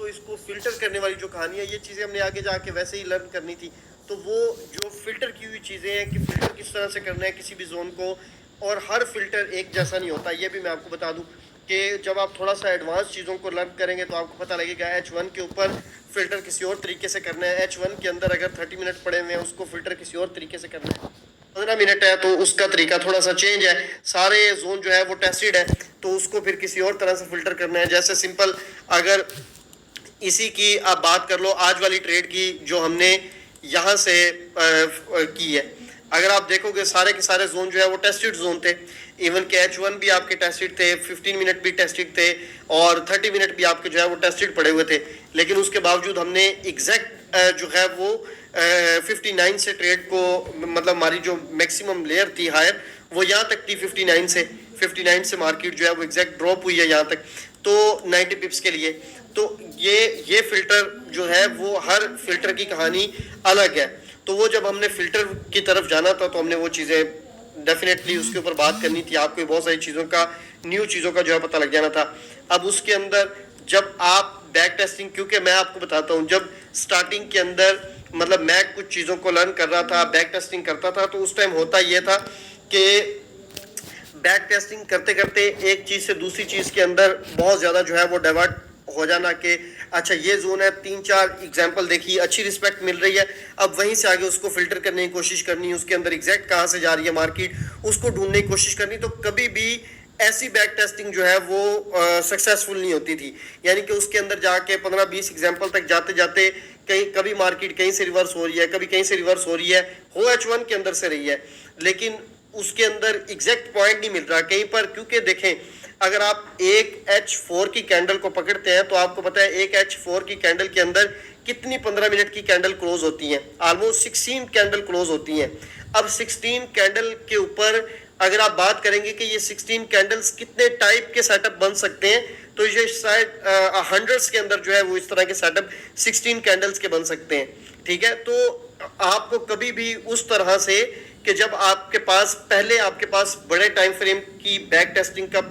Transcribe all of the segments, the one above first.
तो इसको फ़िल्टर करने वाली जो कहानी है, ये चीज़ें हमने आगे जाके वैसे ही लर्न करनी थी। तो वो जो फ़िल्टर की हुई चीज़ें हैं कि फ़िल्टर किस तरह से करना है किसी भी ज़ोन को, और हर फ़िल्टर एक जैसा नहीं होता। ये भी मैं आपको बता दूँ कि जब आप थोड़ा-सा एडवांस चीज़ों को लर्न करेंगे तो आपको पता लगेगा H1 के ऊपर फ़िल्टर किसी और तरीके से करना है, H1 के अंदर अगर 30 मिनट पड़े हुए हैं उसको फ़िल्टर किसी और तरीके से करना है। 15 मिनट है तो उसका तरीका थोड़ा सा चेंज है। सारे जोन जो है वो टेस्टेड है तो उसको फिर किसी और तरह से फिल्टर करना है। जैसे सिंपल अगर इसी की आप बात कर लो, आज वाली ट्रेड की जो हमने यहाँ से की है, अगर आप देखोगे सारे के सारे जोन जो है वो टेस्टेड जोन थे। इवन के H1 भी आपके टेस्टेड थे, 15 मिनट भी टेस्टेड थे और 30 मिनट भी आपके जो है वो टेस्टेड पड़े हुए थे। लेकिन उसके बावजूद हमने एग्जैक्ट जो है वो 59 से ट्रेड को, मतलब हमारी जो मैक्सिमम लेयर थी हायर, वो यहाँ तक थी 59 से मार्केट जो है वो एग्जैक्ट ड्रॉप हुई है यहाँ तक, तो 90 पिप्स के लिए। तो ये फिल्टर जो है वो हर फिल्टर की कहानी अलग है। तो वो जब हमने फिल्टर की तरफ जाना था तो हमने वो चीज़ें डेफिनेटली उसके ऊपर बात करनी थी। आपको बहुत सारी चीज़ों का, न्यू चीज़ों का जो है पता लग जाना था। अब उसके अंदर जब आप बैक टेस्टिंग, क्योंकि मैं आपको बताता हूँ, जब स्टार्टिंग के अंदर मतलब मैं कुछ चीज़ों को लर्न कर रहा था, बैक टेस्टिंग करता था, तो उस टाइम होता ये था कि बैक टेस्टिंग करते करते एक चीज़ से दूसरी चीज़ के अंदर बहुत ज़्यादा जो है वो डाइवर्ट हो जाना कि अच्छा ये जोन है, 3-4 एग्जांपल देखी, अच्छी रिस्पेक्ट मिल रही है, अब वहीं से आगे उसको फिल्टर करने की कोशिश करनी, उसके अंदर एग्जैक्ट कहाँ से जा रही है मार्केट उसको ढूंढने की कोशिश करनी। तो कभी भी ऐसी बैक टेस्टिंग जो है वो सक्सेसफुल नहीं होती थी। यानी कि उसके अंदर जाके 15-20 एग्जाम्पल तक जाते जाते कहीं कभी मार्केट कहीं से रिवर्स हो रही है, कभी कहीं से रिवर्स हो रही है, हो H1 के अंदर से रही है, लेकिन उसके अंदर एग्जैक्ट पॉइंट नहीं मिल रहा कहीं पर। क्योंकि देखें, अगर आप एक H4 की कैंडल को पकड़ते हैं तो आपको पता है एक H4 की कैंडल के अंदर कितनी 15 मिनट की कैंडल क्लोज होती हैं, ऑलमोस्ट 16 कैंडल क्लोज होती हैं। अब 16 कैंडल के ऊपर अगर आप बात करेंगे कि ये 16 कैंडल्स कितने टाइप के सेटअप बन सकते हैं, तो ये शायद हंड्रेड्स के अंदर जो है वो इस तरह के सेटअप 16 कैंडल्स के बन सकते हैं। ठीक है, तो आपको कभी भी उस तरह से कि जब आपके पास पहले आपके पास बड़े टाइम फ्रेम की बैक टेस्टिंग का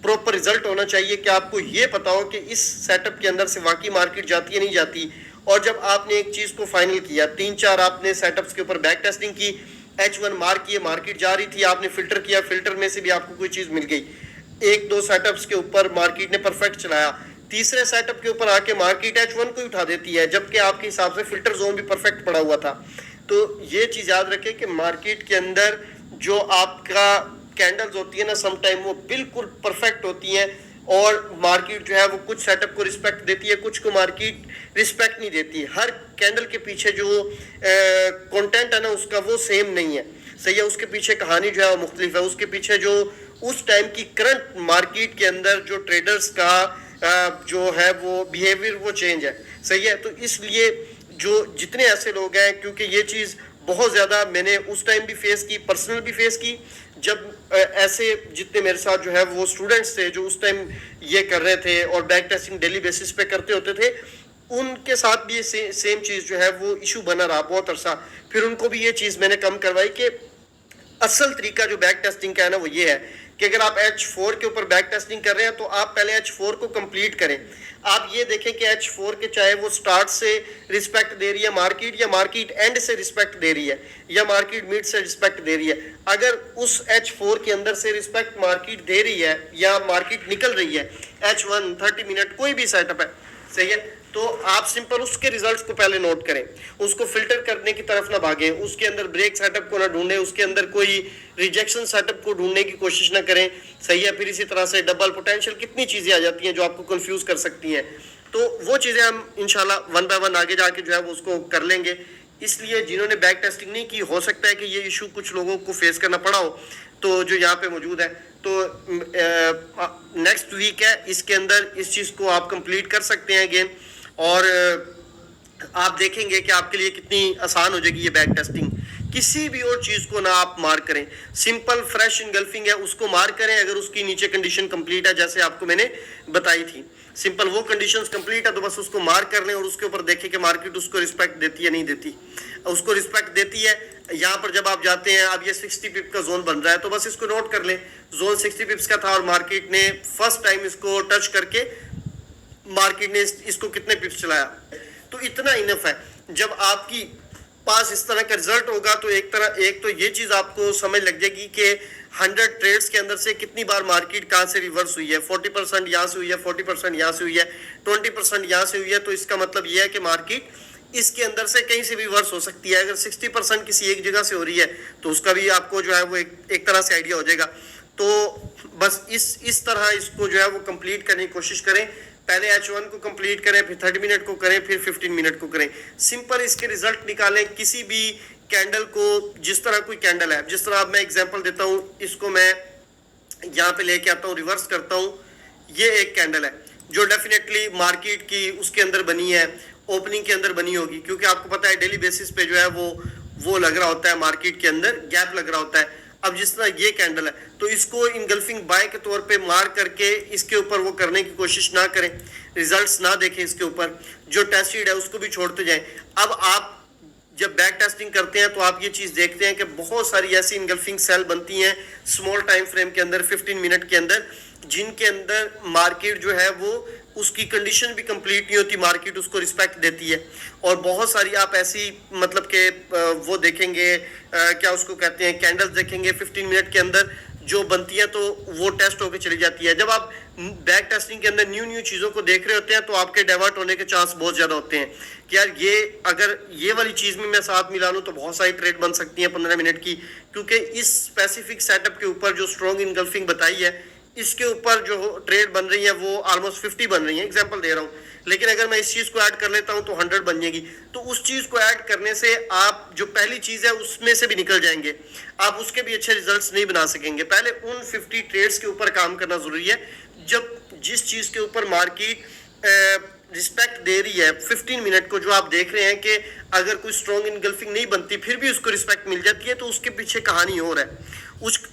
प्रॉपर रिजल्ट होना चाहिए कि आपको ये पता हो कि इस सेटअप के अंदर से वाकई मार्केट जाती है नहीं जाती। और जब आपने एक चीज़ को फाइनल किया, 3-4 आपने सेटअप्स के ऊपर बैक टेस्टिंग की, H1 मार्क किए, मार्केट जा रही थी, आपने फिल्टर किया, फिल्टर में से भी आपको कोई चीज़ मिल गई, 1-2 सेटअप्स के ऊपर मार्केट ने परफेक्ट चलाया, तीसरे सेटअप के ऊपर आके मार्केट H1 को उठा देती है जबकि आपके हिसाब से फिल्टर जोन भी परफेक्ट पड़ा हुआ था। तो ये चीज़ याद रखें कि मार्केट के अंदर जो आपका कैंडल्स होती है ना, सम टाइम वो बिल्कुल परफेक्ट होती हैं और मार्केट जो है वो कुछ सेटअप को रिस्पेक्ट देती है, कुछ को मार्केट रिस्पेक्ट नहीं देती। हर कैंडल के पीछे जो कंटेंट है ना उसका वो सेम नहीं है, सही है, उसके पीछे कहानी जो है वो मुख्तलिफ है, उसके पीछे जो उस टाइम की करंट मार्केट के अंदर जो ट्रेडर्स का जो है वो बिहेवियर वो चेंज है, सही है। तो इसलिए जो जितने ऐसे लोग हैं, क्योंकि ये चीज़ बहुत ज़्यादा मैंने उस टाइम भी फेस की, पर्सनल भी फेस की, जब ऐसे जितने मेरे साथ जो है वो स्टूडेंट्स थे जो उस टाइम ये कर रहे थे और बैक टेस्टिंग डेली बेसिस पे करते होते थे, उनके साथ भी ये सेम चीज़ जो है वो इशू बना रहा बहुत अरसा। फिर उनको भी ये चीज़ मैंने कम करवाई कि असल तरीका जो बैक टेस्टिंग का है ना वो ये है कि अगर आप H4 के ऊपर बैक टेस्टिंग कर रहे हैं तो आप पहले H4 को कंप्लीट करें। आप ये देखें कि H4 के चाहे वो स्टार्ट से रिस्पेक्ट दे रही है मार्केट या मार्केट एंड से रिस्पेक्ट दे रही है या मार्केट मिड से रिस्पेक्ट दे रही है, अगर उस H4 के अंदर से रिस्पेक्ट मार्केट दे रही है या मार्केट निकल रही है, H1 30 मिनट कोई भी सेटअप है, सही है, तो आप सिंपल उसके रिजल्ट्स को पहले नोट करें, उसको फिल्टर करने की तरफ ना भागें, उसके अंदर ब्रेक सेटअप को ना ढूंढें, उसके अंदर कोई रिजेक्शन सेटअप को ढूंढने की कोशिश ना करें, सही है। फिर इसी तरह से डबल पोटेंशियल, कितनी चीज़ें आ जाती हैं जो आपको कंफ्यूज कर सकती हैं। तो वो चीज़ें हम इंशाल्लाह 1 बाय 1 आगे जाके जो है वो उसको कर लेंगे। इसलिए जिन्होंने बैक टेस्टिंग नहीं की, हो सकता है कि ये इशू कुछ लोगों को फेस करना पड़ा हो, तो जो यहाँ पे मौजूद है, तो नेक्स्ट वीक है, इसके अंदर इस चीज़ को आप कंप्लीट कर सकते हैं अगेन, और आप देखेंगे कि आपके लिए कितनी आसान हो जाएगी ये बैक टेस्टिंग। किसी भी और चीज़ को ना आप मार्क करें, सिंपल फ्रेश इनगल्फिंग है उसको मार्क करें, अगर उसकी नीचे कंडीशन कंप्लीट है जैसे आपको मैंने बताई थी, सिंपल वो कंडीशंस कंप्लीट है तो बस उसको मार्क कर लें और उसके ऊपर देखें कि मार्केट उसको रिस्पेक्ट देती है नहीं देती। उसको रिस्पेक्ट देती है, यहाँ पर जब आप जाते हैं, अब ये 60 पिप का जोन बन रहा है तो बस इसको नोट कर लें, जोन 60 पिप्स का था और मार्केट ने फर्स्ट टाइम इसको टच करके मार्केट ने इसको कितने पिप्स चलाया, तो इतना इनफ है। जब आपकी पास इस तरह का रिजल्ट होगा तो एक तो ये चीज आपको समझ लग जाएगी कि 100 ट्रेड्स के अंदर से कितनी बार मार्केट कहां से रिवर्स हुई है। 40% यहां से हुई है, 40% यहां से हुई है, 20% यहां से हुई है। तो इसका मतलब यह है कि मार्केट इसके अंदर से कहीं से भी रिवर्स हो सकती है। अगर 60% किसी एक जगह से हो रही है तो उसका भी आपको जो है वो एक तरह से आइडिया हो जाएगा। तो बस इस तरह इसको जो है वो कंप्लीट करने की कोशिश करें। पहले H1 को कंप्लीट करें, फिर 30 मिनट को करें, फिर 15 मिनट को करें। सिंपल इसके रिजल्ट निकालें। किसी भी कैंडल को, जिस तरह कोई कैंडल है, जिस तरह अब मैं एग्जांपल देता हूं, इसको मैं यहाँ पे लेके आता हूँ, रिवर्स करता हूँ। ये एक कैंडल है जो डेफिनेटली मार्केट की उसके अंदर बनी है, ओपनिंग के अंदर बनी होगी, क्योंकि आपको पता है डेली बेसिस पे जो है वो लग रहा होता है, मार्केट के अंदर गैप लग रहा होता है। अब जिस तरह ये कैंडल है तो इसको इनगल्फिंग बाय के तौर पे मार्क करके इसके ऊपर वो करने की कोशिश ना करें, रिजल्ट्स ना देखें इसके ऊपर, जो टेस्टेड है उसको भी छोड़ते जाएं। अब आप जब बैक टेस्टिंग करते हैं तो आप ये चीज देखते हैं कि बहुत सारी ऐसी इनगल्फिंग सेल बनती हैं स्मॉल टाइम फ्रेम के अंदर, 15 मिनट के अंदर, जिनके अंदर मार्केट जो है वो उसकी कंडीशन भी कंप्लीट नहीं होती, मार्केट उसको रिस्पेक्ट देती है। और बहुत सारी आप ऐसी मतलब के वो देखेंगे, क्या उसको कहते हैं, कैंडल्स देखेंगे 15 मिनट के अंदर जो बनती है तो वो टेस्ट होकर चली जाती है। जब आप बैक टेस्टिंग के अंदर न्यू चीजों को देख रहे होते हैं तो आपके डाइवर्ट होने के चांस बहुत ज्यादा होते हैं कि यार ये अगर ये वाली चीज में मैं साथ मिला लूं तो बहुत सारी ट्रेड बन सकती है 15 मिनट की, क्योंकि इस स्पेसिफिक सेटअप के ऊपर जो स्ट्रॉन्ग इनगल्फिंग बताई है इसके ऊपर जो ट्रेड बन रही है वो ऑलमोस्ट 50 बन रही है, एग्जांपल दे रहा हूँ। लेकिन अगर मैं इस चीज को ऐड कर लेता हूं तो 100 बन जाएगी। तो उस चीज को ऐड करने से आप जो पहली चीज है उसमें से भी निकल जाएंगे, आप उसके भी अच्छे रिजल्ट्स नहीं बना सकेंगे। पहले उन 50 ट्रेड्स के ऊपर काम करना जरूरी है। जब जिस चीज के ऊपर मार्केट रिस्पेक्ट दे रही है 15 मिनट को, जो आप देख रहे हैं कि अगर कोई स्ट्रॉन्ग इनगल्फिंग नहीं बनती फिर भी उसको रिस्पेक्ट मिल जाती है, तो उसके पीछे कहानी और है,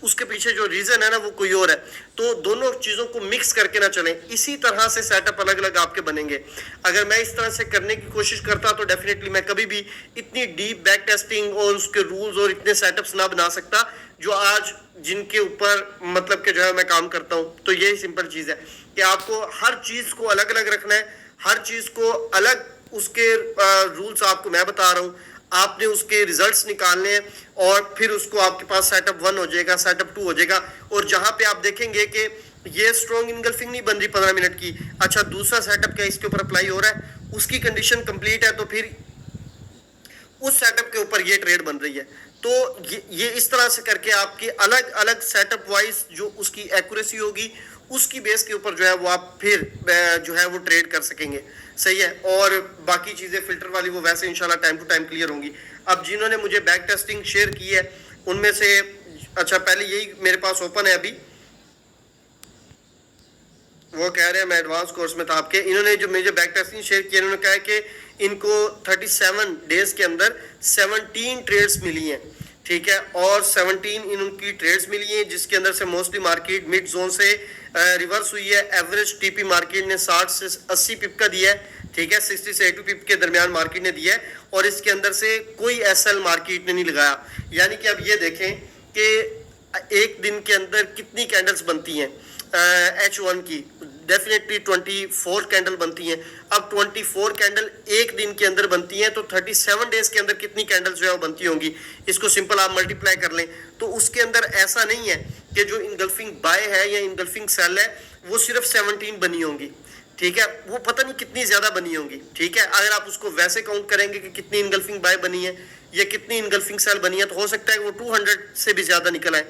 उसके पीछे जो रीजन है ना वो कोई और है। तो दोनों चीजों को मिक्स करके ना चलें। इसी तरह से सेटअप अलग अलग आपके बनेंगे। अगर मैं इस तरह से करने की कोशिश करता तो डेफिनेटली मैं कभी भी इतनी डीप बैक टेस्टिंग और उसके रूल्स और इतने सेटअप्स ना बना सकता जो आज जिनके ऊपर मतलब के जो है मैं काम करता हूं। तो यही सिंपल चीज है कि आपको हर चीज को अलग अलग रखना है, हर चीज को अलग, उसके रूल्स आपको मैं बता रहा हूं, आपने उसके रिजल्ट्स निकालने हैं और फिर उसको आपके पास सेटअप 1 हो जाएगा, सेटअप 2 हो जाएगा। और जहां पे आप देखेंगे कि ये स्ट्रॉन्ग इनगल्फिंग नहीं बन रही 15 मिनट की, अच्छा दूसरा सेटअप क्या इसके ऊपर अप्लाई हो रहा है, उसकी कंडीशन कंप्लीट है, तो फिर उस सेटअप के ऊपर ये ट्रेड बन रही है। तो ये इस तरह से करके आपके अलग अलग सेटअप वाइज जो उसकी एक्यूरेसी होगी उसकी बेस के ऊपर जो है वो आप फिर जो है वो ट्रेड कर सकेंगे। सही है। और बाकी चीजें फिल्टर वाली वो वैसे इंशाल्लाह टाइम टू टाइम क्लियर होंगी। अब जिन्होंने मुझे बैक टेस्टिंग शेयर की है उनमें से, अच्छा पहले यही मेरे पास ओपन है अभी, वो कह रहे हैं मैं एडवांस कोर्स में था आपके, इन्होंने जो मुझे बैक टेस्टिंग शेयर किया इन्होंने कहा है कि इनको 37 डेज के अंदर 17 ट्रेड्स मिली हैं, ठीक है, और 17 इनकी ट्रेड्स मिली हैं जिसके अंदर से मोस्टली मार्केट मिड जोन से रिवर्स हुई है। एवरेज टीपी मार्केट ने 60 से 80 पिप का दिया है, ठीक है, 60 से 80 पिप के दरमियान मार्केट ने दिया है और इसके अंदर से कोई एसएल मार्केट ने नहीं लगाया। यानी कि अब ये देखें कि एक दिन के अंदर कितनी कैंडल्स बनती हैं H1 की, डेफिनेटली 24 कैंडल बनती हैं। अब 24 कैंडल एक दिन के अंदर बनती हैं तो 37 डेज के अंदर कितनी कैंडल्स जो है वो बनती होंगी, इसको सिंपल आप मल्टीप्लाई कर लें। तो उसके अंदर ऐसा नहीं है कि जो इनगल्फिंग बाय है या इनगल्फिंग सेल है वो सिर्फ 17 बनी होंगी, ठीक है, वो पता नहीं कितनी ज्यादा बनी होंगी, ठीक है। अगर आप उसको वैसे काउंट करेंगे कि कितनी इनगल्फिंग बाय बनी है या कितनी इनगल्फिंग सेल बनी है तो हो सकता है कि वो 200 से भी ज्यादा निकल आए,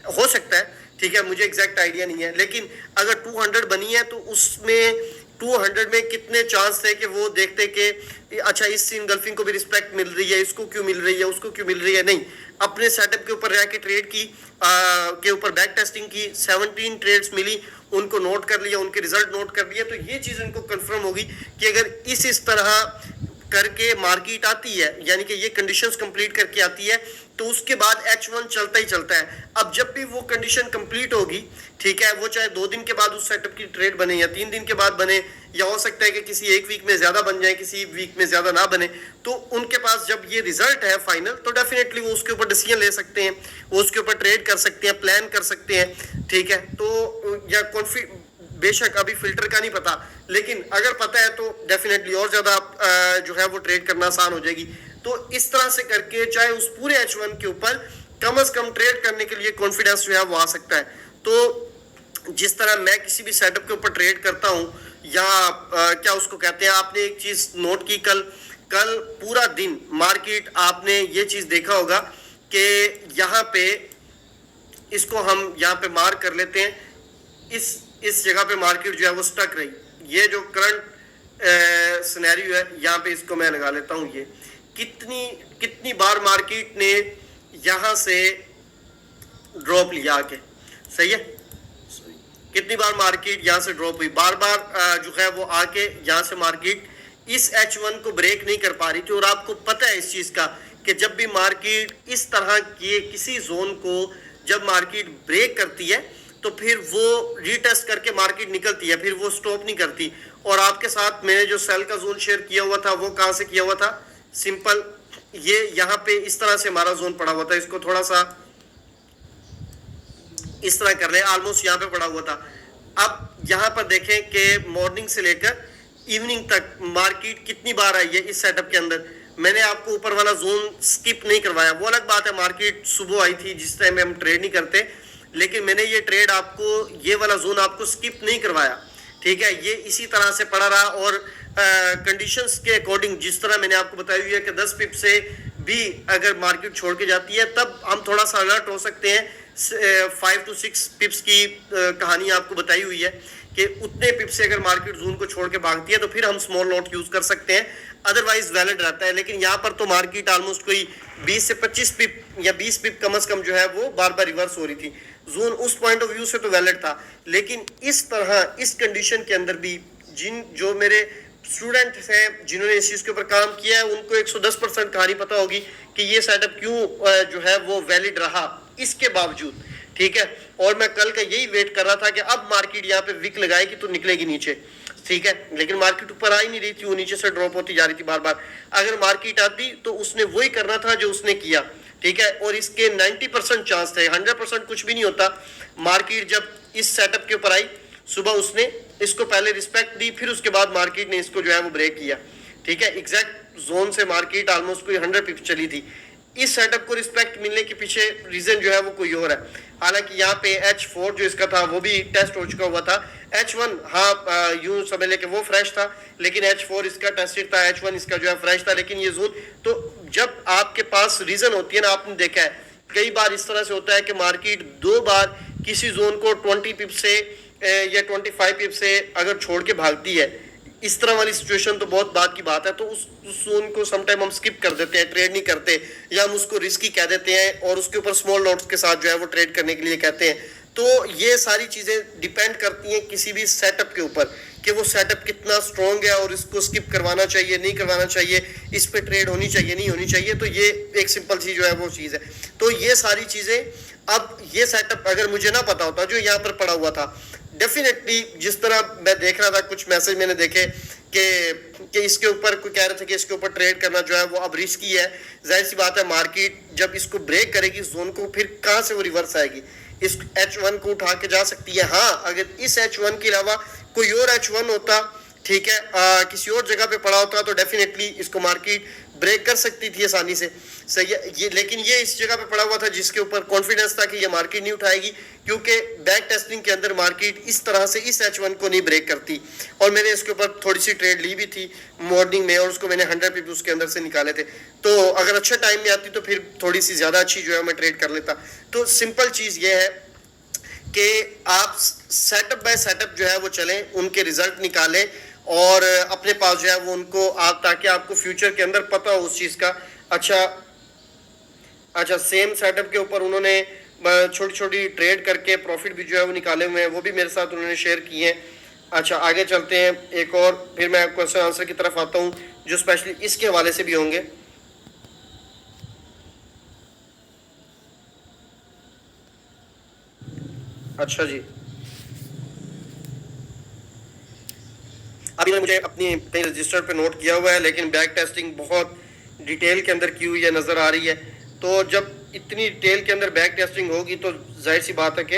हो सकता है, ठीक है, मुझे एग्जैक्ट आइडिया नहीं है। लेकिन अगर 200 बनी है तो उसमें 200 में कितने चांस थे कि वो देखते कि अच्छा इस इनगल्फिंग को भी रिस्पेक्ट मिल रही है, इसको क्यों मिल रही है, उसको क्यों मिल रही है। नहीं, अपने सेटअप के ऊपर रह के ट्रेड की, के ऊपर बैक टेस्टिंग की, 17 ट्रेड्स मिली, उनको नोट कर लिया, उनके रिजल्ट नोट कर लिया, तो ये चीज उनको कंफर्म होगी कि अगर इस तरह करके मार्केट आती है, यानी कि ये कंडीशंस कंप्लीट करके आती है, तो उसके बाद H1 चलता ही चलता है। अब जब भी वो कंडीशन कंप्लीट होगी, ठीक है, वो चाहे 2 दिन के बाद उस सेटअप की ट्रेड बने या 3 दिन के बाद बने, या हो सकता है कि किसी एक वीक में ज्यादा बन जाए, किसी वीक में ज्यादा ना बने, तो उनके पास जब ये रिजल्ट है फाइनल तो डेफिनेटली वो उसके ऊपर डिसीजन ले सकते हैं, वो उसके ऊपर ट्रेड कर सकते हैं, प्लान कर सकते हैं, ठीक है। तो या बेशक अभी फिल्टर का नहीं पता, लेकिन अगर पता है तो डेफिनेटली और ज़्यादा जो है वो ट्रेड करना आसान हो जाएगी। तो इस तरह से करके चाहे उस पूरे H1 के ऊपर कम से कम ट्रेड करने के लिए कॉन्फिडेंस जो है वो आ सकता है। तो जिस तरह मैं किसी भी सेटअप के ऊपर ट्रेड करता हूँ, या क्या उसको कहते हैं, आपने एक चीज़ नोट की, कल पूरा दिन मार्केट आपने ये चीज़ देखा होगा कि यहाँ पे इसको हम यहाँ पे मार्क कर लेते हैं, इस जगह पे मार्केट जो है वो स्टक रही। ये जो करंट सिनेरियो है यहाँ पे इसको मैं लगा लेता हूँ। ये कितनी बार मार्केट ने यहाँ से ड्रॉप लिया आके, सही है, कितनी बार मार्केट यहाँ से ड्रॉप हुई, बार बार जो है वो आके यहाँ से मार्केट इस H1 को ब्रेक नहीं कर पा रही थी। और आपको पता है इस चीज़ का कि जब भी मार्केट इस तरह के किसी जोन को जब मार्केट ब्रेक करती है तो फिर वो रीटेस्ट करके मार्केट निकलती है, फिर वो स्टॉप नहीं करती। और आपके साथ मैंने जो सेल का जोन शेयर किया हुआ था वो कहाँ से किया हुआ था, सिंपल ये यहाँ पे इस तरह से हमारा जोन पड़ा हुआ था, इसको थोड़ा सा इस तरह कर ले, ऑलमोस्ट यहाँ पे पड़ा हुआ था। अब यहाँ पर देखें कि मॉर्निंग से लेकर इवनिंग तक मार्केट कितनी बार आई है इस सेटअप के अंदर। मैंने आपको ऊपर वाला जोन स्किप नहीं करवाया, वो अलग बात है, मार्केट सुबह आई थी जिस टाइम में हम ट्रेड नहीं करते, लेकिन मैंने ये ट्रेड आपको, ये वाला जोन आपको स्किप नहीं करवाया, ठीक है। ये इसी तरह से पड़ा रहा और कंडीशंस के अकॉर्डिंग जिस तरह मैंने आपको बताई हुई है कि 10 पिप से भी अगर मार्केट छोड़ के जाती है तब हम थोड़ा सा अलर्ट हो सकते हैं। 5 to 6 पिप्स की कहानी आपको बताई हुई है कि उतने पिप से अगर मार्केट जोन को छोड़ के भागती है तो फिर हम स्मॉल लॉट यूज कर सकते हैं, अदरवाइज वैलिड रहता है। लेकिन यहाँ पर तो मार्केट ऑलमोस्ट कोई 20 से 25 पिप या 20 पिप कम से कम जो है वो बार बार रिवर्स हो रही थी। जोन उस पॉइंट ऑफ व्यू से तो वैलिड था, लेकिन इस तरह इस कंडीशन के अंदर भी जो मेरे स्टूडेंट हैं जिन्होंने इस चीज़ के ऊपर काम किया है उनको 110% कहानी पता होगी कि ये सेटअप क्यों जो है वो वैलिड रहा इसके बावजूद, ठीक है। और मैं कल का यही वेट कर रहा था कि अब मार्केट यहाँ पे विक लगाएगी तो निकलेगी नीचे, ठीक है, लेकिन मार्केट ऊपर आ ही नहीं रही थी, वो नीचे से ड्रॉप होती जा रही थी बार बार। अगर मार्केट आती तो उसने वही करना था जो उसने किया, ठीक है। और इसके 90% चांस थे, 100% कुछ भी नहीं होता। मार्केट जब इस सेटअप के ऊपर आई, सुबह उसने इसको पहले रिस्पेक्ट दी, फिर उसके बाद मार्केट ने इसको जो है वो ब्रेक किया, ठीक है। एग्जैक्ट जोन से मार्केट ऑलमोस्ट कोई 100 पिप चली थी। इस सेटअप को रिस्पेक्ट मिलने के पीछे रीजन जो है वो कोई और है। हालांकि यहाँ पे H4 जो इसका था वो भी टेस्ट हो चुका हुआ था। H1 हाँ यूं समझ ले कि वो फ्रेश था, लेकिन H4 इसका टेस्टेड था, H1 इसका जो है फ्रेश था। लेकिन ये जोन तो जब आपके पास रीजन होती है ना, आपने देखा है कई बार इस तरह से होता है कि मार्केट 2 बार किसी जोन को 20 पिप से या 25 पिप से अगर छोड़ के भागती है, इस तरह वाली सिचुएशन तो बहुत बात की बात है। तो उस जोन को समटाइम हम स्किप कर देते हैं, ट्रेड नहीं करते, या हम उसको रिस्की कह देते हैं और उसके ऊपर स्मॉल लॉट्स के साथ जो है वो ट्रेड करने के लिए कहते हैं। तो ये सारी चीज़ें डिपेंड करती हैं किसी भी सेटअप के ऊपर कि वो सेटअप कितना स्ट्रॉन्ग है और इसको स्किप करवाना चाहिए नहीं करवाना चाहिए, इस पर ट्रेड होनी चाहिए नहीं होनी चाहिए। तो ये एक सिंपल सी जो है वो चीज़ है। तो ये सारी चीज़ें, अब ये सेटअप अगर मुझे ना पता होता जो यहाँ पर पड़ा हुआ था, डेफिनेटली जिस तरह मैं देख रहा था, कुछ मैसेज मैंने देखे कि इसके ऊपर कोई कह रहे थे कि इसके ऊपर ट्रेड करना जो है वो अब रिस्की है। जाहिर सी बात है, मार्केट जब इसको ब्रेक करेगी जोन को, फिर कहाँ से वो रिवर्स आएगी, इस H1 को उठा के जा सकती है। हाँ, अगर इस H1 के अलावा कोई और H1 होता, ठीक है, किसी और जगह पे पड़ा होता तो डेफिनेटली इसको मार्केट ब्रेक कर सकती थी आसानी से, सही है। ये लेकिन ये इस जगह पे पड़ा हुआ था जिसके ऊपर कॉन्फिडेंस था कि ये मार्केट नहीं उठाएगी, क्योंकि बैक टेस्टिंग के अंदर मार्केट इस तरह से इस H1 को नहीं ब्रेक करती। और मैंने इसके ऊपर थोड़ी सी ट्रेड ली भी थी मॉर्निंग में और उसको मैंने 100 पिप उसके अंदर से निकाले थे। तो अगर अच्छा टाइम में आती तो फिर थोड़ी सी ज़्यादा अच्छी जो है मैं ट्रेड कर लेता। तो सिंपल चीज़ ये है कि आप सेटअप बाय सेटअप जो है वो चलें, उनके रिजल्ट निकालें और अपने पास जो है वो उनको आप, ताकि आपको फ्यूचर के अंदर पता हो उस चीज़ का। अच्छा सेम सेटअप के ऊपर उन्होंने छोटी छोटी ट्रेड करके प्रॉफिट भी जो है वो निकाले हुए हैं, वो भी मेरे साथ उन्होंने शेयर किए हैं। अच्छा आगे चलते हैं एक और, फिर मैं क्वेश्चन आंसर की तरफ आता हूँ जो स्पेशली इसके हवाले से भी होंगे। अच्छा जी, अभी मुझे अपनी कहीं रजिस्टर पे नोट किया हुआ है, लेकिन बैक टेस्टिंग बहुत डिटेल के अंदर की हुई है नज़र आ रही है। तो जब इतनी डिटेल के अंदर बैक टेस्टिंग होगी तो जाहिर सी बात है कि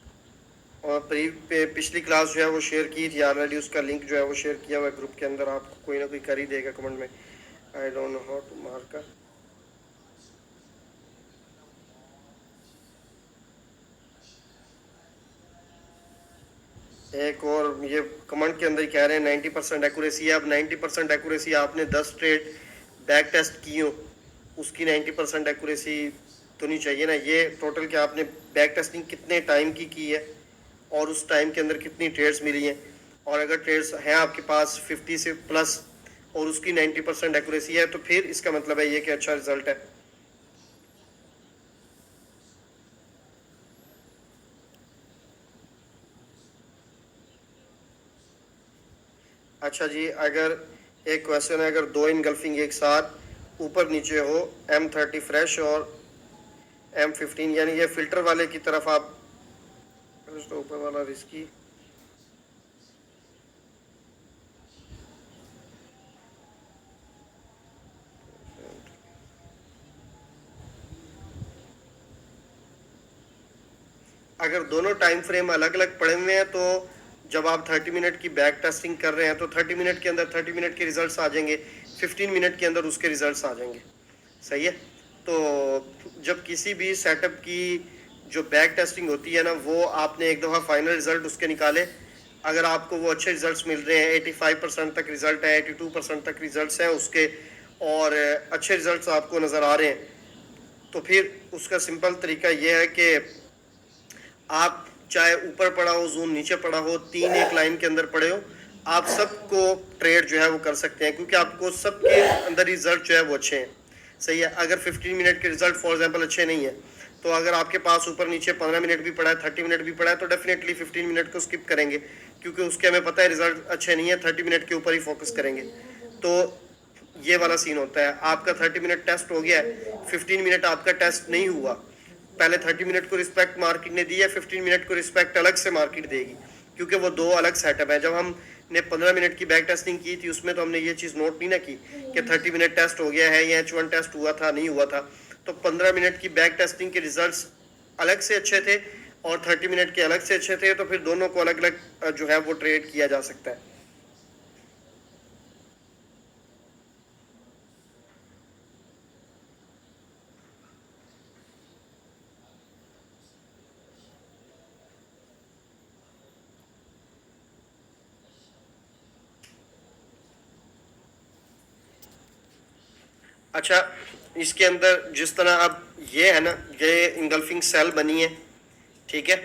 और पिछली क्लास जो है वो शेयर की थी ऑलरेडी, उसका लिंक जो है वो शेयर किया हुआ है ग्रुप के अंदर, आपको कोई ना कोई कर ही देगा कमेंट में। I don't know how to marker. एक और ये कमेंट के अंदर ही कह रहे हैं 90% एक्यूरेसी है। अब 90% एक्यूरेसी आपने 10 ट्रेड बैक टेस्ट की हो, उसकी 90% एक्यूरेसी तो नहीं चाहिए ना। ये टोटल क्या आपने बैक टेस्टिंग कितने टाइम की है और उस टाइम के अंदर कितनी ट्रेड्स मिली हैं, और अगर ट्रेड्स हैं आपके पास 50 से प्लस और उसकी 90% एक्यूरेसी है, तो फिर इसका मतलब है ये कि अच्छा रिजल्ट है। अच्छा जी, अगर एक क्वेश्चन है, अगर दो इनगल्फिंग एक साथ ऊपर नीचे हो, M30 फ्रेश और M15, यानी ये फिल्टर वाले की तरफ आप, ऊपर वाला रिस्की, अगर दोनों टाइम फ्रेम अलग अलग पड़े हुए हैं तो जब आप 30 मिनट की बैक टेस्टिंग कर रहे हैं तो 30 मिनट के अंदर 30 मिनट के रिजल्ट्स आ जाएंगे, 15 मिनट के अंदर उसके रिजल्ट्स आ जाएंगे। सही है। तो जब किसी भी सेटअप की जो बैक टेस्टिंग होती है ना, वो आपने एक दफ़ा फाइनल रिजल्ट उसके निकाले, अगर आपको वो अच्छे रिजल्ट्स मिल रहे हैं, 85% तक रिजल्ट है, 82% तक रिजल्ट्स हैं उसके, और अच्छे रिजल्ट्स आपको नज़र आ रहे हैं, तो फिर उसका सिंपल तरीका ये है कि आप चाहे ऊपर पड़ा हो जोन, नीचे पड़ा हो, तीन एक लाइन के अंदर पड़े हो, आप सबको ट्रेड जो है वो कर सकते हैं, क्योंकि आपको सबके अंदर रिजल्ट जो है वो अच्छे हैं। सही है। अगर 15 मिनट के रिजल्ट फॉर एग्जांपल अच्छे नहीं है, तो अगर आपके पास ऊपर नीचे 15 मिनट भी पड़ा है, 30 मिनट भी पड़ा है, तो डेफिनेटली 15 मिनट को स्किप करेंगे, क्योंकि उसके हमें पता है रिजल्ट अच्छे नहीं है, 30 मिनट के ऊपर ही फोकस करेंगे। तो ये वाला सीन होता है। आपका 30 मिनट टेस्ट हो गया है, 15 मिनट आपका टेस्ट नहीं हुआ, पहले 30 मिनट को रिस्पेक्ट मार्केट ने दी है, 15 मिनट को रिस्पेक्ट अलग से मार्केट देगी, क्योंकि वो दो अलग सेटअप है। जब हमने 15 मिनट की बैक टेस्टिंग की थी, उसमें तो हमने ये चीज़ नोट नहीं ना की कि 30 मिनट टेस्ट हो गया है या H1 टेस्ट हुआ था नहीं हुआ था। तो 15 मिनट की बैक टेस्टिंग के रिजल्ट्स अलग से अच्छे थे और 30 मिनट के अलग से अच्छे थे, तो फिर दोनों को अलग अलग जो है वो ट्रेड किया जा सकता है। अच्छा, इसके अंदर जिस तरह अब ये है ना, ये इंगल्फिंग सेल बनी है, ठीक है।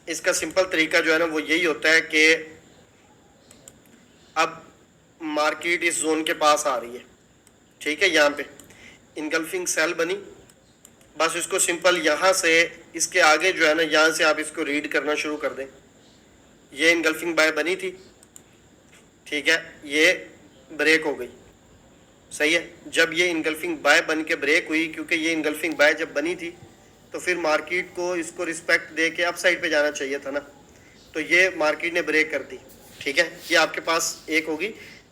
इसका सिंपल तरीका जो है ना वो यही होता है कि अब मार्केट इस जोन के पास आ रही है, ठीक है। यहाँ पे इंगल्फिंग सेल बनी, बस इसको सिंपल यहाँ से इसके आगे जो है ना, यहाँ से आप इसको रीड करना शुरू कर दें। ये इंगल्फिंग बाय बनी थी, ठीक है, ये ब्रेक हो गई। सही है। जब ये इंगल्फिंग बाय बन के ब्रेक हुई, क्योंकि ये इंगल्फिंग बाय जब बनी थी, तो फिर मार्केट को इसको रिस्पेक्ट दे के अप साइड पे जाना चाहिए था ना, तो ये मार्केट ने ब्रेक कर दी, ठीक है। ये आपके पास एक होगी,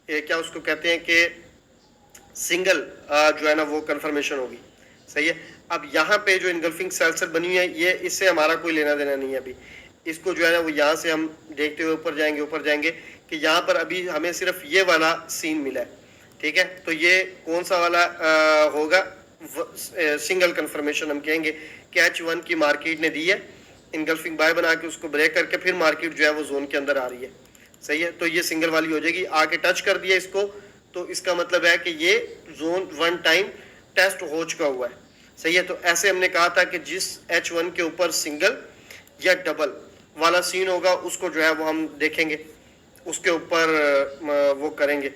क्या उसको कहते हैं कि सिंगल जो है ना वो कंफर्मेशन होगी। सही है। अब यहाँ पे जो इंगल्फिंग सेल बनी हुई है, ये इससे हमारा कोई लेना देना नहीं है अभी। इसको जो है ना वो यहाँ से हम देखते हुए ऊपर जाएंगे कि यहाँ पर अभी हमें सिर्फ ये वाला सीन मिला है, ठीक है। तो ये कौन सा वाला होगा, सिंगल कंफर्मेशन हम कहेंगे कि H1 की मार्केट ने दी है, इनगल्फिंग बाय बना के उसको ब्रेक करके फिर मार्केट जो है वो जोन के अंदर आ रही है। सही है। तो ये सिंगल वाली हो जाएगी। आके टच कर दिया इसको, तो इसका मतलब है कि ये जोन 1 टाइम टेस्ट हो चुका हुआ है। सही है। तो ऐसे हमने कहा था कि जिस H1 के ऊपर सिंगल या डबल वाला सीन होगा, उसको जो है वो हम देखेंगे, उसके ऊपर वो करेंगे,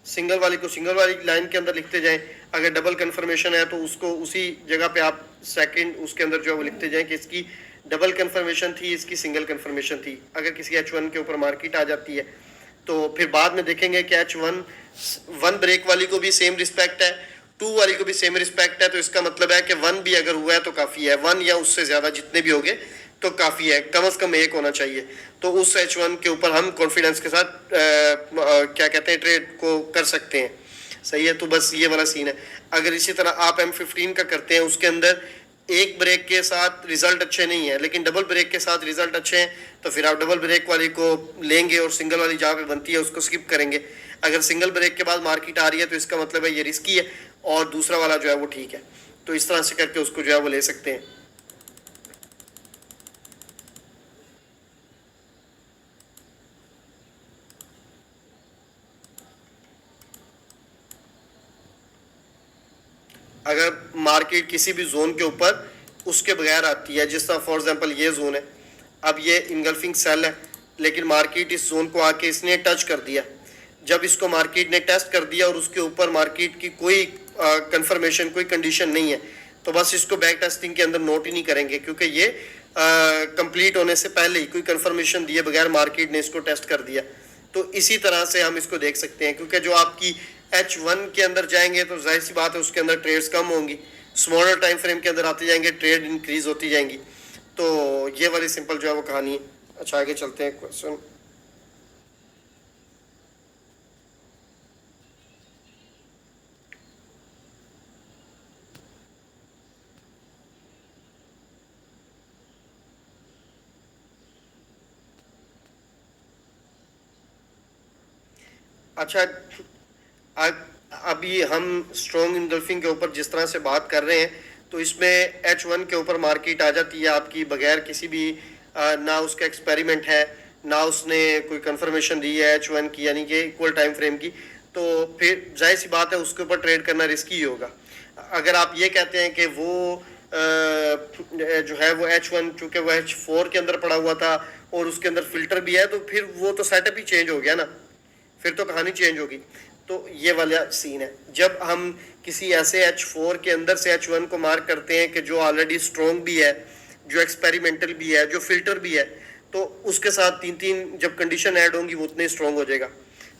सिंगल वाली को सिंगल वाली लाइन के अंदर लिखते जाएं। अगर डबल कंफर्मेशन है तो उसको उसी जगह पे आप सेकंड उसके अंदर जो है वो लिखते जाएं कि इसकी डबल कंफर्मेशन थी, इसकी सिंगल कंफर्मेशन थी। अगर किसी H1 के ऊपर मार्केट आ जाती है तो फिर बाद में देखेंगे कि H1 1 ब्रेक वाली को भी सेम रिस्पेक्ट है, 2 वाली को भी सेम रिस्पेक्ट है, तो इसका मतलब है कि 1 भी अगर हुआ है तो काफ़ी है, 1 या उससे ज़्यादा जितने भी होंगे तो काफ़ी है, कम से कम एक होना चाहिए। तो उस H1 के ऊपर हम कॉन्फिडेंस के साथ क्या कहते हैं ट्रेड को कर सकते हैं। सही है। तो बस ये वाला सीन है। अगर इसी तरह आप M15 का करते हैं, उसके अंदर एक ब्रेक के साथ रिजल्ट अच्छे नहीं है लेकिन डबल ब्रेक के साथ रिजल्ट अच्छे हैं, तो फिर आप डबल ब्रेक वाली को लेंगे और सिंगल वाली जहाँ पे बनती है उसको स्किप करेंगे। अगर सिंगल ब्रेक के बाद मार्केट आ रही है तो इसका मतलब है ये रिस्की है और दूसरा वाला जो है वो ठीक है। तो इस तरह से करके उसको जो है वो ले सकते हैं। अगर मार्केट किसी भी जोन के ऊपर उसके बगैर आती है, जिस तरह फॉर एग्जांपल ये जोन है, अब ये इनगल्फिंग सेल है लेकिन मार्केट इस जोन को आके इसने टच कर दिया। जब इसको मार्केट ने टेस्ट कर दिया और उसके ऊपर मार्केट की कोई कंफर्मेशन कोई कंडीशन नहीं है, तो बस इसको बैक टेस्टिंग के अंदर नोट ही नहीं करेंगे, क्योंकि ये कंप्लीट होने से पहले ही कोई कंफर्मेशन दिए बगैर मार्केट ने इसको टेस्ट कर दिया। तो इसी तरह से हम इसको देख सकते हैं, क्योंकि जो आपकी H1 के अंदर जाएंगे तो जाहिर सी बात है उसके अंदर ट्रेड्स कम होंगी, स्मॉलर टाइम फ्रेम के अंदर आते जाएंगे ट्रेड इंक्रीज होती जाएंगी। तो ये वाली सिंपल जो है वो कहानी है। अच्छा आगे चलते हैं क्वेश्चन। अच्छा, अभी हम स्ट्रॉन्ग इनगल्फिंग के ऊपर जिस तरह से बात कर रहे हैं, तो इसमें H1 के ऊपर मार्केट आ जाती है आपकी बगैर किसी भी ना उसका एक्सपेरिमेंट है ना उसने कोई कंफर्मेशन दी है H1 की, यानी कि इक्वल टाइम फ्रेम की। तो फिर जाहिर सी बात है उसके ऊपर ट्रेड करना रिस्की ही होगा। अगर आप ये कहते हैं कि वो जो है वो H1 चूंकि वो H4 के अंदर पड़ा हुआ था और उसके अंदर फिल्टर भी है, तो फिर वो तो सेटअप ही चेंज हो गया ना, फिर तो कहानी चेंज होगी। तो ये वाला सीन है। जब हम किसी ऐसे H4 के अंदर से H1 को मार्क करते हैं कि जो ऑलरेडी स्ट्रॉन्ग भी है, जो एक्सपेरिमेंटल भी है, जो फिल्टर भी है, तो उसके साथ तीन तीन जब कंडीशन ऐड होंगी वो उतने स्ट्रॉन्ग हो जाएगा।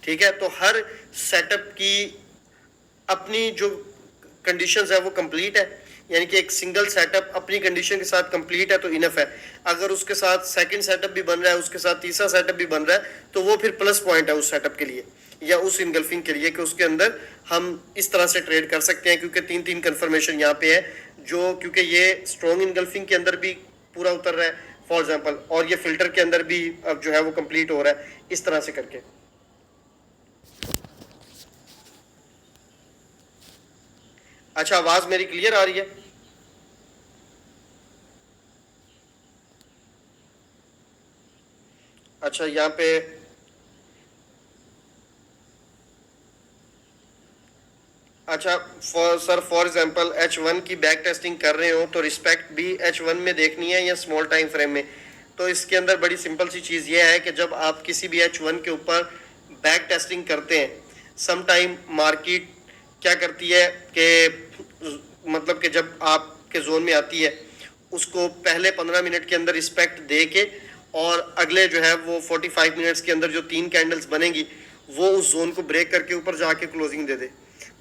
ठीक है, तो हर सेटअप की अपनी जो कंडीशंस है वो कंप्लीट है, यानी कि एक सिंगल सेटअप अपनी कंडीशन के साथ कंप्लीट है तो इनफ है। अगर उसके साथ सेकंड सेटअप भी बन रहा है, उसके साथ तीसरा सेटअप भी बन रहा है, तो वो फिर प्लस पॉइंट है उस सेटअप के लिए या उस इनगल्फिंग के लिए कि उसके अंदर हम इस तरह से ट्रेड कर सकते हैं, क्योंकि तीन तीन कंफर्मेशन यहाँ पे है जो, क्योंकि ये स्ट्रॉन्ग इनगल्फिंग के अंदर भी पूरा उतर रहा है फॉर एग्जाम्पल, और ये फिल्टर के अंदर भी अब जो है वो कंप्लीट हो रहा है इस तरह से करके। अच्छा, आवाज मेरी क्लियर आ रही है? अच्छा, यहाँ पे अच्छा फॉर एग्जांपल H1 की बैक टेस्टिंग कर रहे हो तो रिस्पेक्ट भी H1 में देखनी है या स्मॉल टाइम फ्रेम में? तो इसके अंदर बड़ी सिंपल सी चीज़ ये है कि जब आप किसी भी H1 के ऊपर बैक टेस्टिंग करते हैं, सम टाइम मार्केट क्या करती है कि मतलब कि जब आपके जोन में आती है उसको पहले 15 मिनट के अंदर रिस्पेक्ट दे के और अगले जो है वो 45 मिनट्स के अंदर जो तीन कैंडल्स बनेंगी वो उस जोन को ब्रेक करके ऊपर जाके क्लोजिंग दे दे।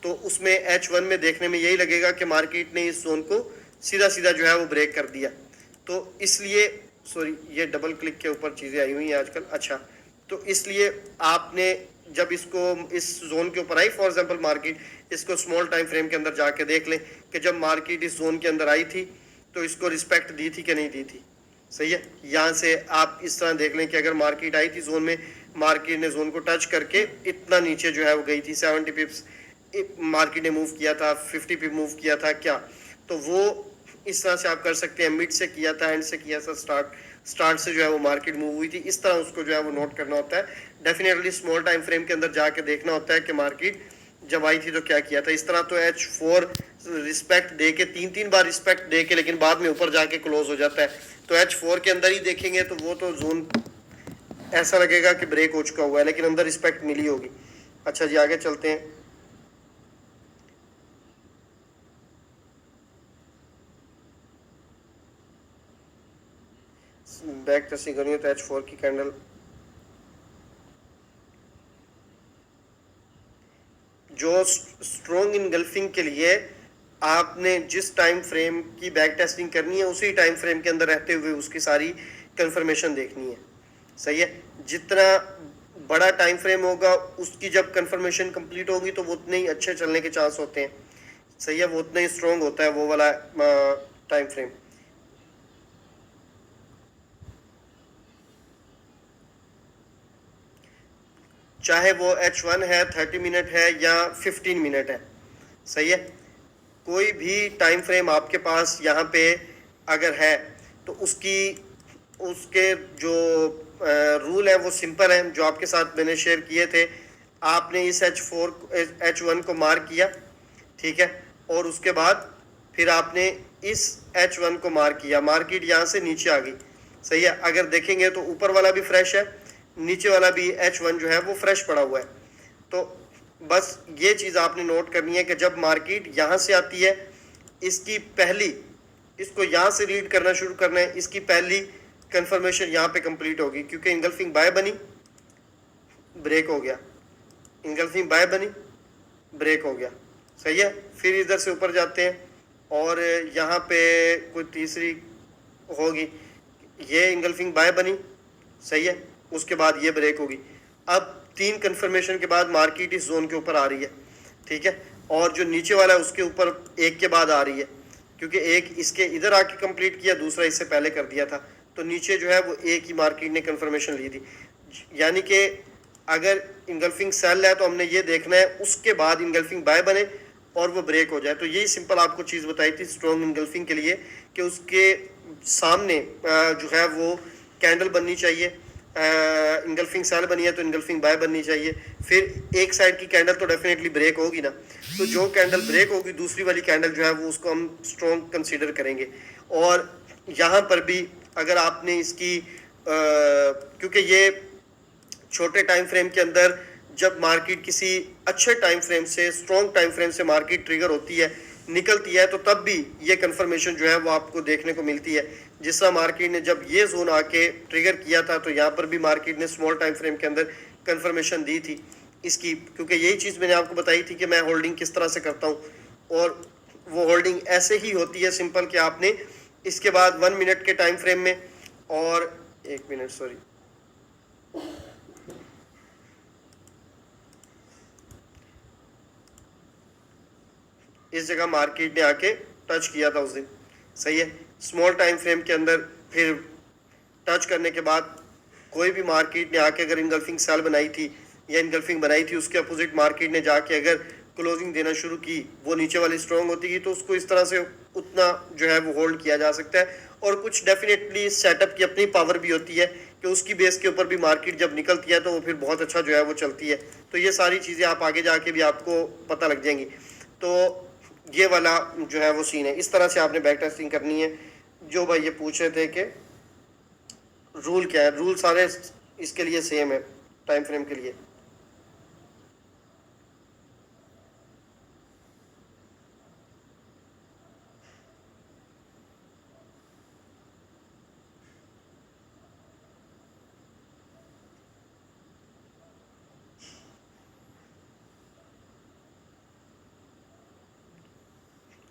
तो उसमें H1 में देखने में यही लगेगा कि मार्केट ने इस जोन को सीधा सीधा जो है वो ब्रेक कर दिया। तो इसलिए सॉरी, ये डबल क्लिक के ऊपर चीज़ें आई हुई हैं आजकल। अच्छा, तो इसलिए आपने जब इसको इस जोन के ऊपर आई फॉर एग्जांपल मार्केट, इसको स्मॉल टाइम फ्रेम के अंदर जाके देख लें कि जब मार्केट इस जोन के अंदर आई थी तो इसको रिस्पेक्ट दी थी कि नहीं दी थी। सही है, यहाँ से आप इस तरह देख लें कि अगर मार्केट आई थी जोन में, मार्केट ने जोन को टच करके इतना नीचे जो है वो गई थी 70 पिप्स मार्केट ने मूव किया था, 50 पिप मूव किया था क्या, तो वो इस तरह से आप कर सकते हैं। मिड से किया था, एंड से किया था, स्टार्ट से जो है वो मार्केट मूव हुई थी, इस तरह उसको जो है वो नोट करना होता है। डेफिनेटली स्मॉल टाइम फ्रेम के अंदर जाके देखना होता है कि मार्केट जब आई थी तो क्या किया था। इस तरह तो H4 रिस्पेक्ट दे के तीन तीन बार रिस्पेक्ट दे के लेकिन बाद में ऊपर जाके क्लोज हो जाता है, तो H4 के अंदर ही देखेंगे तो वो तो जोन ऐसा लगेगा कि ब्रेक हो चुका हुआ है लेकिन अंदर रिस्पेक्ट मिली होगी। अच्छा जी, आगे चलते हैं। बैक टेस्टिंग करनी है तो H4 की कैंडल जो स्ट्रॉन्ग इनगल्फिंग के लिए आपने जिस टाइम फ्रेम की बैक टेस्टिंग करनी है उसी टाइम फ्रेम के अंदर रहते हुए उसकी सारी कंफर्मेशन देखनी है। सही है, जितना बड़ा टाइम फ्रेम होगा उसकी जब कंफर्मेशन कंप्लीट होगी तो वो उतने ही अच्छे चलने के चांस होते हैं। सही है, वो उतना ही स्ट्रॉन्ग होता है वो वाला टाइम फ्रेम, चाहे वो H1 है, 30 मिनट है या 15 मिनट है, सही है। कोई भी टाइम फ्रेम आपके पास यहाँ पे अगर है तो उसके जो रूल है वो सिंपल है, जो आपके साथ मैंने शेयर किए थे। आपने इस H1 को मार्क किया, ठीक है, और उसके बाद फिर आपने इस H1 को मार्क किया, मार्केट यहाँ से नीचे आ गई, सही है। अगर देखेंगे तो ऊपर वाला भी फ्रेश है, नीचे वाला भी H1 जो है वो फ्रेश पड़ा हुआ है। तो बस ये चीज़ आपने नोट करनी है कि जब मार्केट यहाँ से आती है, इसकी पहली, इसको यहाँ से रीड करना शुरू करना है, इसकी पहली कंफर्मेशन यहाँ पे कंप्लीट होगी, क्योंकि इंगल्फिंग बाय बनी, ब्रेक हो गया, इंगल्फिंग बाय बनी, ब्रेक हो गया, सही है। फिर इधर से ऊपर जाते हैं और यहाँ पे कोई तीसरी होगी, ये इंगल्फिंग बाय बनी, सही है, उसके बाद ये ब्रेक होगी। अब 3 कंफर्मेशन के बाद मार्केट इस जोन के ऊपर आ रही है, ठीक है, और जो नीचे वाला है उसके ऊपर एक के बाद आ रही है, क्योंकि एक इसके इधर आके कंप्लीट किया, दूसरा इससे पहले कर दिया था, तो नीचे जो है वो एक ही मार्केट ने कंफर्मेशन ली थी। यानी कि अगर इंगल्फिंग सेल है तो हमने ये देखना है उसके बाद इंगल्फिंग बाय बने और वो ब्रेक हो जाए। तो यही सिंपल आपको चीज़ बताई थी स्ट्रॉन्ग इंगल्फिंग के लिए, कि उसके सामने जो है वो कैंडल बननी चाहिए, इंगल्फिंग सेल बनी है तो इंगल्फिंग बाय बननी चाहिए, फिर एक साइड की कैंडल तो डेफिनेटली ब्रेक होगी ना, तो जो कैंडल ब्रेक होगी दूसरी वाली कैंडल जो है वो उसको हम स्ट्रॉन्ग कंसीडर करेंगे। और यहाँ पर भी अगर आपने इसकी क्योंकि ये छोटे टाइम फ्रेम के अंदर जब मार्केट किसी अच्छे टाइम फ्रेम से, स्ट्रॉन्ग टाइम फ्रेम से मार्केट ट्रिगर होती है, निकलती है, तो तब भी ये कंफर्मेशन जो है वो आपको देखने को मिलती है। जिस तरह मार्केट ने जब ये जोन आके ट्रिगर किया था, तो यहाँ पर भी मार्केट ने स्मॉल टाइम फ्रेम के अंदर कंफर्मेशन दी थी इसकी, क्योंकि यही चीज़ मैंने आपको बताई थी कि मैं होल्डिंग किस तरह से करता हूँ, और वो होल्डिंग ऐसे ही होती है सिंपल, कि आपने इसके बाद 1 मिनट के टाइम फ्रेम में, और 1 मिनट सॉरी, इस जगह मार्केट ने आके टच किया था उस दिन, सही है, स्मॉल टाइम फ्रेम के अंदर। फिर टच करने के बाद कोई भी मार्केट ने आके अगर इंगल्फिंग सेल बनाई थी या इंगल्फिंग बनाई थी, उसके अपोजिट मार्केट ने जाके अगर क्लोजिंग देना शुरू की, वो नीचे वाली स्ट्रॉन्ग होती गई, तो उसको इस तरह से उतना जो है वो होल्ड किया जा सकता है। और कुछ डेफिनेटली सेटअप की अपनी पावर भी होती है कि उसकी बेस के ऊपर भी मार्केट जब निकलती है तो वो फिर बहुत अच्छा जो है वो चलती है। तो ये सारी चीज़ें आप आगे जाके भी आपको पता लग जाएंगी। तो ये वाला जो है वो सीन है, इस तरह से आपने बैक टेस्टिंग करनी है। जो भाई ये पूछ रहे थे कि रूल क्या है, रूल सारे इसके लिए सेम है टाइम फ्रेम के लिए।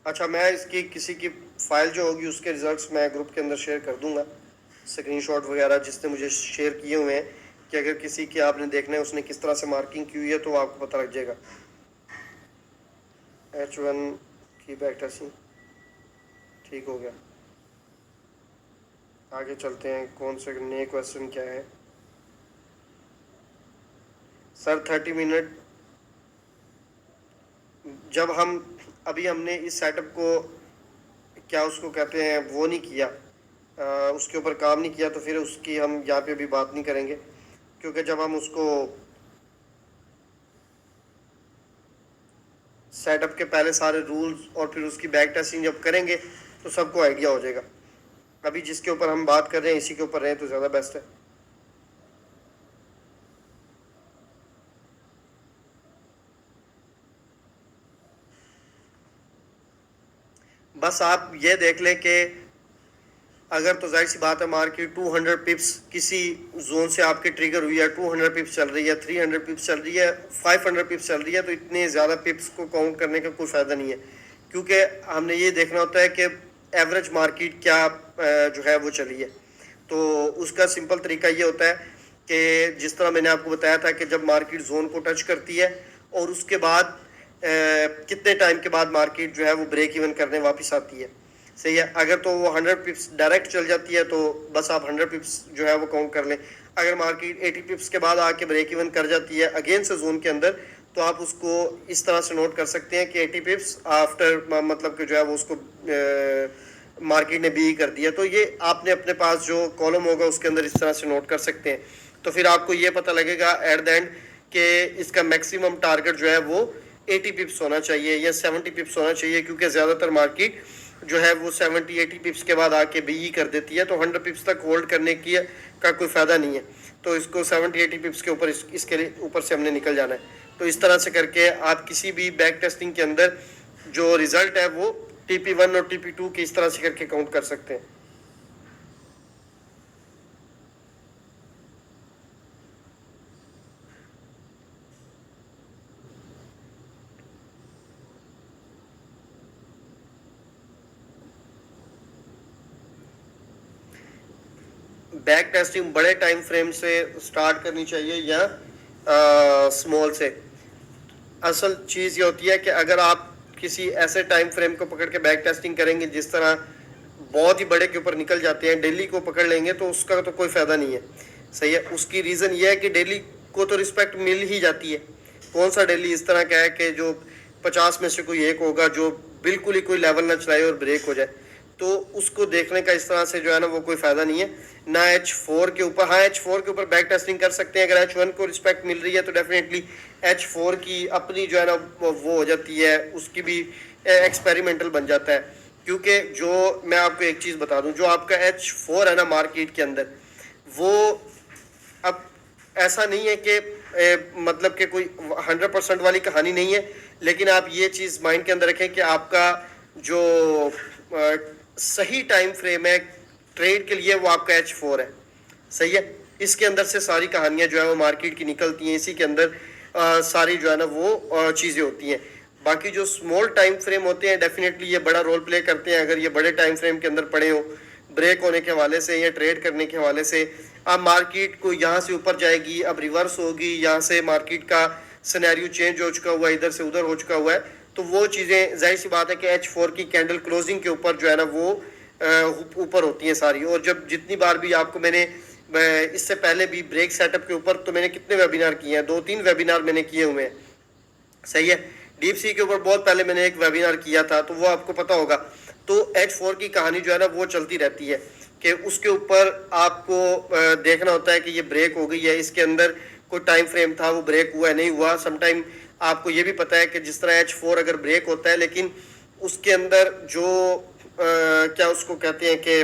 अच्छा, मैं इसकी किसी की फाइल जो होगी उसके रिजल्ट्स मैं ग्रुप के अंदर शेयर कर दूंगा, स्क्रीनशॉट वगैरह जिसने मुझे शेयर किए हुए हैं, कि अगर किसी के आपने देखना है उसने किस तरह से मार्किंग की हुई है तो आपको पता लग जाएगा। H1 की बैक टेस्टिंग ठीक हो गया, आगे चलते हैं। कौन से नए क्वेश्चन क्या है सर? 30 मिनट जब हम अभी हमने इस सेटअप को क्या उसको कहते हैं वो नहीं किया, उसके ऊपर काम नहीं किया, तो फिर उसकी हम यहाँ पे भी बात नहीं करेंगे, क्योंकि जब हम उसको सेटअप के पहले सारे रूल्स और फिर उसकी बैक टेस्टिंग जब करेंगे तो सबको आइडिया हो जाएगा। अभी जिसके ऊपर हम बात कर रहे हैं इसी के ऊपर रहें तो ज़्यादा बेस्ट है। बस आप ये देख लें कि अगर तो जाहिर सी बात है मार्केट 200 पिप्स किसी जोन से आपके ट्रिगर हुई है, 200 पिप्स चल रही है, 300 पिप्स चल रही है, 500 पिप्स चल रही है, तो इतने ज़्यादा पिप्स को काउंट करने का कोई फ़ायदा नहीं है, क्योंकि हमने ये देखना होता है कि एवरेज मार्केट क्या जो है वो चली है। तो उसका सिंपल तरीका ये होता है कि जिस तरह मैंने आपको बताया था कि जब मार्केट जोन को टच करती है और उसके बाद कितने टाइम के बाद मार्केट जो है वो ब्रेक इवन करने वापस आती है, सही है। अगर तो वो 100 पिप्स डायरेक्ट चल जाती है तो बस आप 100 पिप्स जो है वो काउंट कर लें। अगर मार्केट 80 पिप्स के बाद आके ब्रेक इवन कर जाती है अगेन से जोन के अंदर, तो आप उसको इस तरह से नोट कर सकते हैं कि 80 पिप्स आफ्टर मतलब कि जो है वो उसको मार्केट ने बी कर दिया। तो ये आपने अपने पास जो कॉलम होगा उसके अंदर इस तरह से नोट कर सकते हैं। तो फिर आपको ये पता लगेगा एट द एंड कि इसका मैक्सिमम टारगेट जो है वो 80 पिप्स होना चाहिए या 70 पिप्स होना चाहिए, क्योंकि ज़्यादातर मार्केट जो है वो 70-80 पिप्स के बाद आके बी कर देती है, तो 100 पिप्स तक होल्ड करने की का कोई फ़ायदा नहीं है। तो इसको 70-80 पिप्स के ऊपर इसके ऊपर से हमने निकल जाना है। तो इस तरह से करके आप किसी भी बैक टेस्टिंग के अंदर जो रिजल्ट है वो TP1 और TP2 की इस तरह से करके काउंट कर सकते हैं। बैक टेस्टिंग बड़े टाइम फ्रेम से स्टार्ट करनी चाहिए या स्मॉल से? असल चीज़ ये होती है कि अगर आप किसी ऐसे टाइम फ्रेम को पकड़ के बैक टेस्टिंग करेंगे जिस तरह बहुत ही बड़े के ऊपर निकल जाते हैं, डेली को पकड़ लेंगे तो उसका तो कोई फ़ायदा नहीं है। सही है। उसकी रीज़न ये है कि डेली को तो रिस्पेक्ट मिल ही जाती है। कौन सा डेली इस तरह का है कि जो 50 में से कोई एक होगा जो बिल्कुल ही कोई लेवल ना चलाए और ब्रेक हो जाए, तो उसको देखने का इस तरह से जो है ना वो कोई फ़ायदा नहीं है ना। H4 के ऊपर, हाँ H4 के ऊपर बैक टेस्टिंग कर सकते हैं। अगर H1 को रिस्पेक्ट मिल रही है तो डेफिनेटली H4 की अपनी जो है ना वो हो जाती है, उसकी भी एक्सपेरिमेंटल बन जाता है। क्योंकि जो मैं आपको एक चीज़ बता दूं, जो आपका H4 है ना मार्केट के अंदर, वो अब ऐसा नहीं है कि मतलब कि कोई 100% वाली कहानी नहीं है, लेकिन आप ये चीज़ माइंड के अंदर रखें कि आपका जो सही टाइम फ्रेम है ट्रेड के लिए वो आपका H4 है। सही है। इसके अंदर से सारी कहानियां जो है वो मार्केट की निकलती हैं, इसी के अंदर सारी जो है ना वो चीज़ें होती हैं। बाकी जो स्मॉल टाइम फ्रेम होते हैं डेफिनेटली ये बड़ा रोल प्ले करते हैं। अगर ये बड़े टाइम फ्रेम के अंदर पड़े हो ब्रेक होने के हवाले से या ट्रेड करने के हवाले से, अब मार्केट को यहाँ से ऊपर जाएगी, अब रिवर्स होगी, यहाँ से मार्केट का सिनेरियो चेंज हो चुका हुआ है, इधर से उधर हो चुका हुआ है, तो वो चीज़ें जाहिर सी बात है कि H4 की कैंडल क्लोजिंग के ऊपर जो है ना वो ऊपर होती हैं सारी। और जब जितनी बार भी आपको मैंने इससे पहले भी ब्रेक सेटअप के ऊपर तो मैंने कितने वेबिनार किए हैं, 2-3 वेबिनार मैंने किए हुए हैं। सही है। डीप सी के ऊपर बहुत पहले मैंने एक वेबिनार किया था, तो वो आपको पता होगा। तो H4 की कहानी जो है ना वो चलती रहती है कि उसके ऊपर आपको देखना होता है कि ये ब्रेक हो गई है, इसके अंदर कोई टाइम फ्रेम था वो ब्रेक हुआ है नहीं हुआ। समटाइम आपको ये भी पता है कि जिस तरह H4 अगर ब्रेक होता है लेकिन उसके अंदर जो क्या उसको कहते हैं कि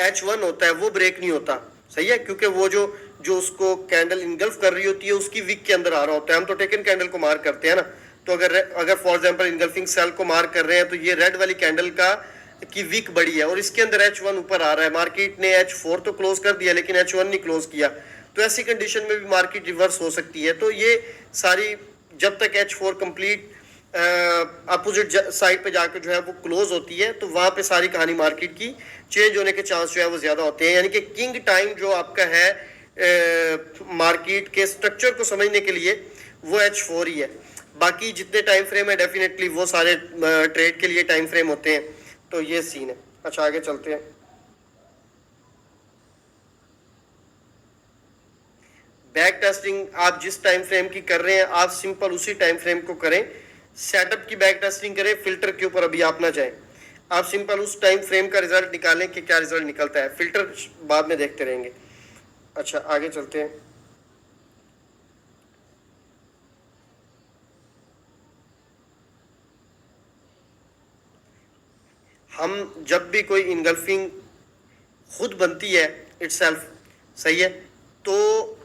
H1 होता है वो ब्रेक नहीं होता। सही है। क्योंकि वो जो जो उसको कैंडल इनगल्फ कर रही होती है उसकी विक के अंदर आ रहा होता है। हम तो टेकन कैंडल को मार्क करते हैं ना, तो अगर फॉर एग्जांपल इनगल्फिंग सेल को मार्क कर रहे हैं तो ये रेड वाली कैंडल का की विक बड़ी है और इसके अंदर H1 ऊपर आ रहा है। मार्केट ने H4 तो क्लोज कर दिया लेकिन H1 नहीं क्लोज किया, तो ऐसी कंडीशन में भी मार्केट रिवर्स हो सकती है। तो ये सारी जब तक H4 कंप्लीट अपोजिट साइड पे जाकर जो है वो क्लोज होती है तो वहां पे सारी कहानी मार्केट की चेंज होने के चांस जो है वो ज़्यादा होते हैं। यानी कि किंग टाइम जो आपका है मार्केट के स्ट्रक्चर को समझने के लिए वो H4 ही है। बाकी जितने टाइम फ्रेम है डेफिनेटली वो सारे ट्रेड के लिए टाइम फ्रेम होते हैं। तो ये सीन है। अच्छा आगे चलते हैं। बैक टेस्टिंग आप जिस टाइम फ्रेम की कर रहे हैं आप सिंपल उसी टाइम फ्रेम को करें। सेटअप की बैक टेस्टिंग करें, फिल्टर के ऊपर अभी आप ना जाएं। आप सिंपल उस टाइम फ्रेम का रिजल्ट निकालें कि क्या रिजल्ट निकलता है, फिल्टर बाद में देखते रहेंगे। अच्छा आगे चलते हैं। हम जब भी कोई इनगल्फिंग खुद बनती है इटसेल्फ, सही है, तो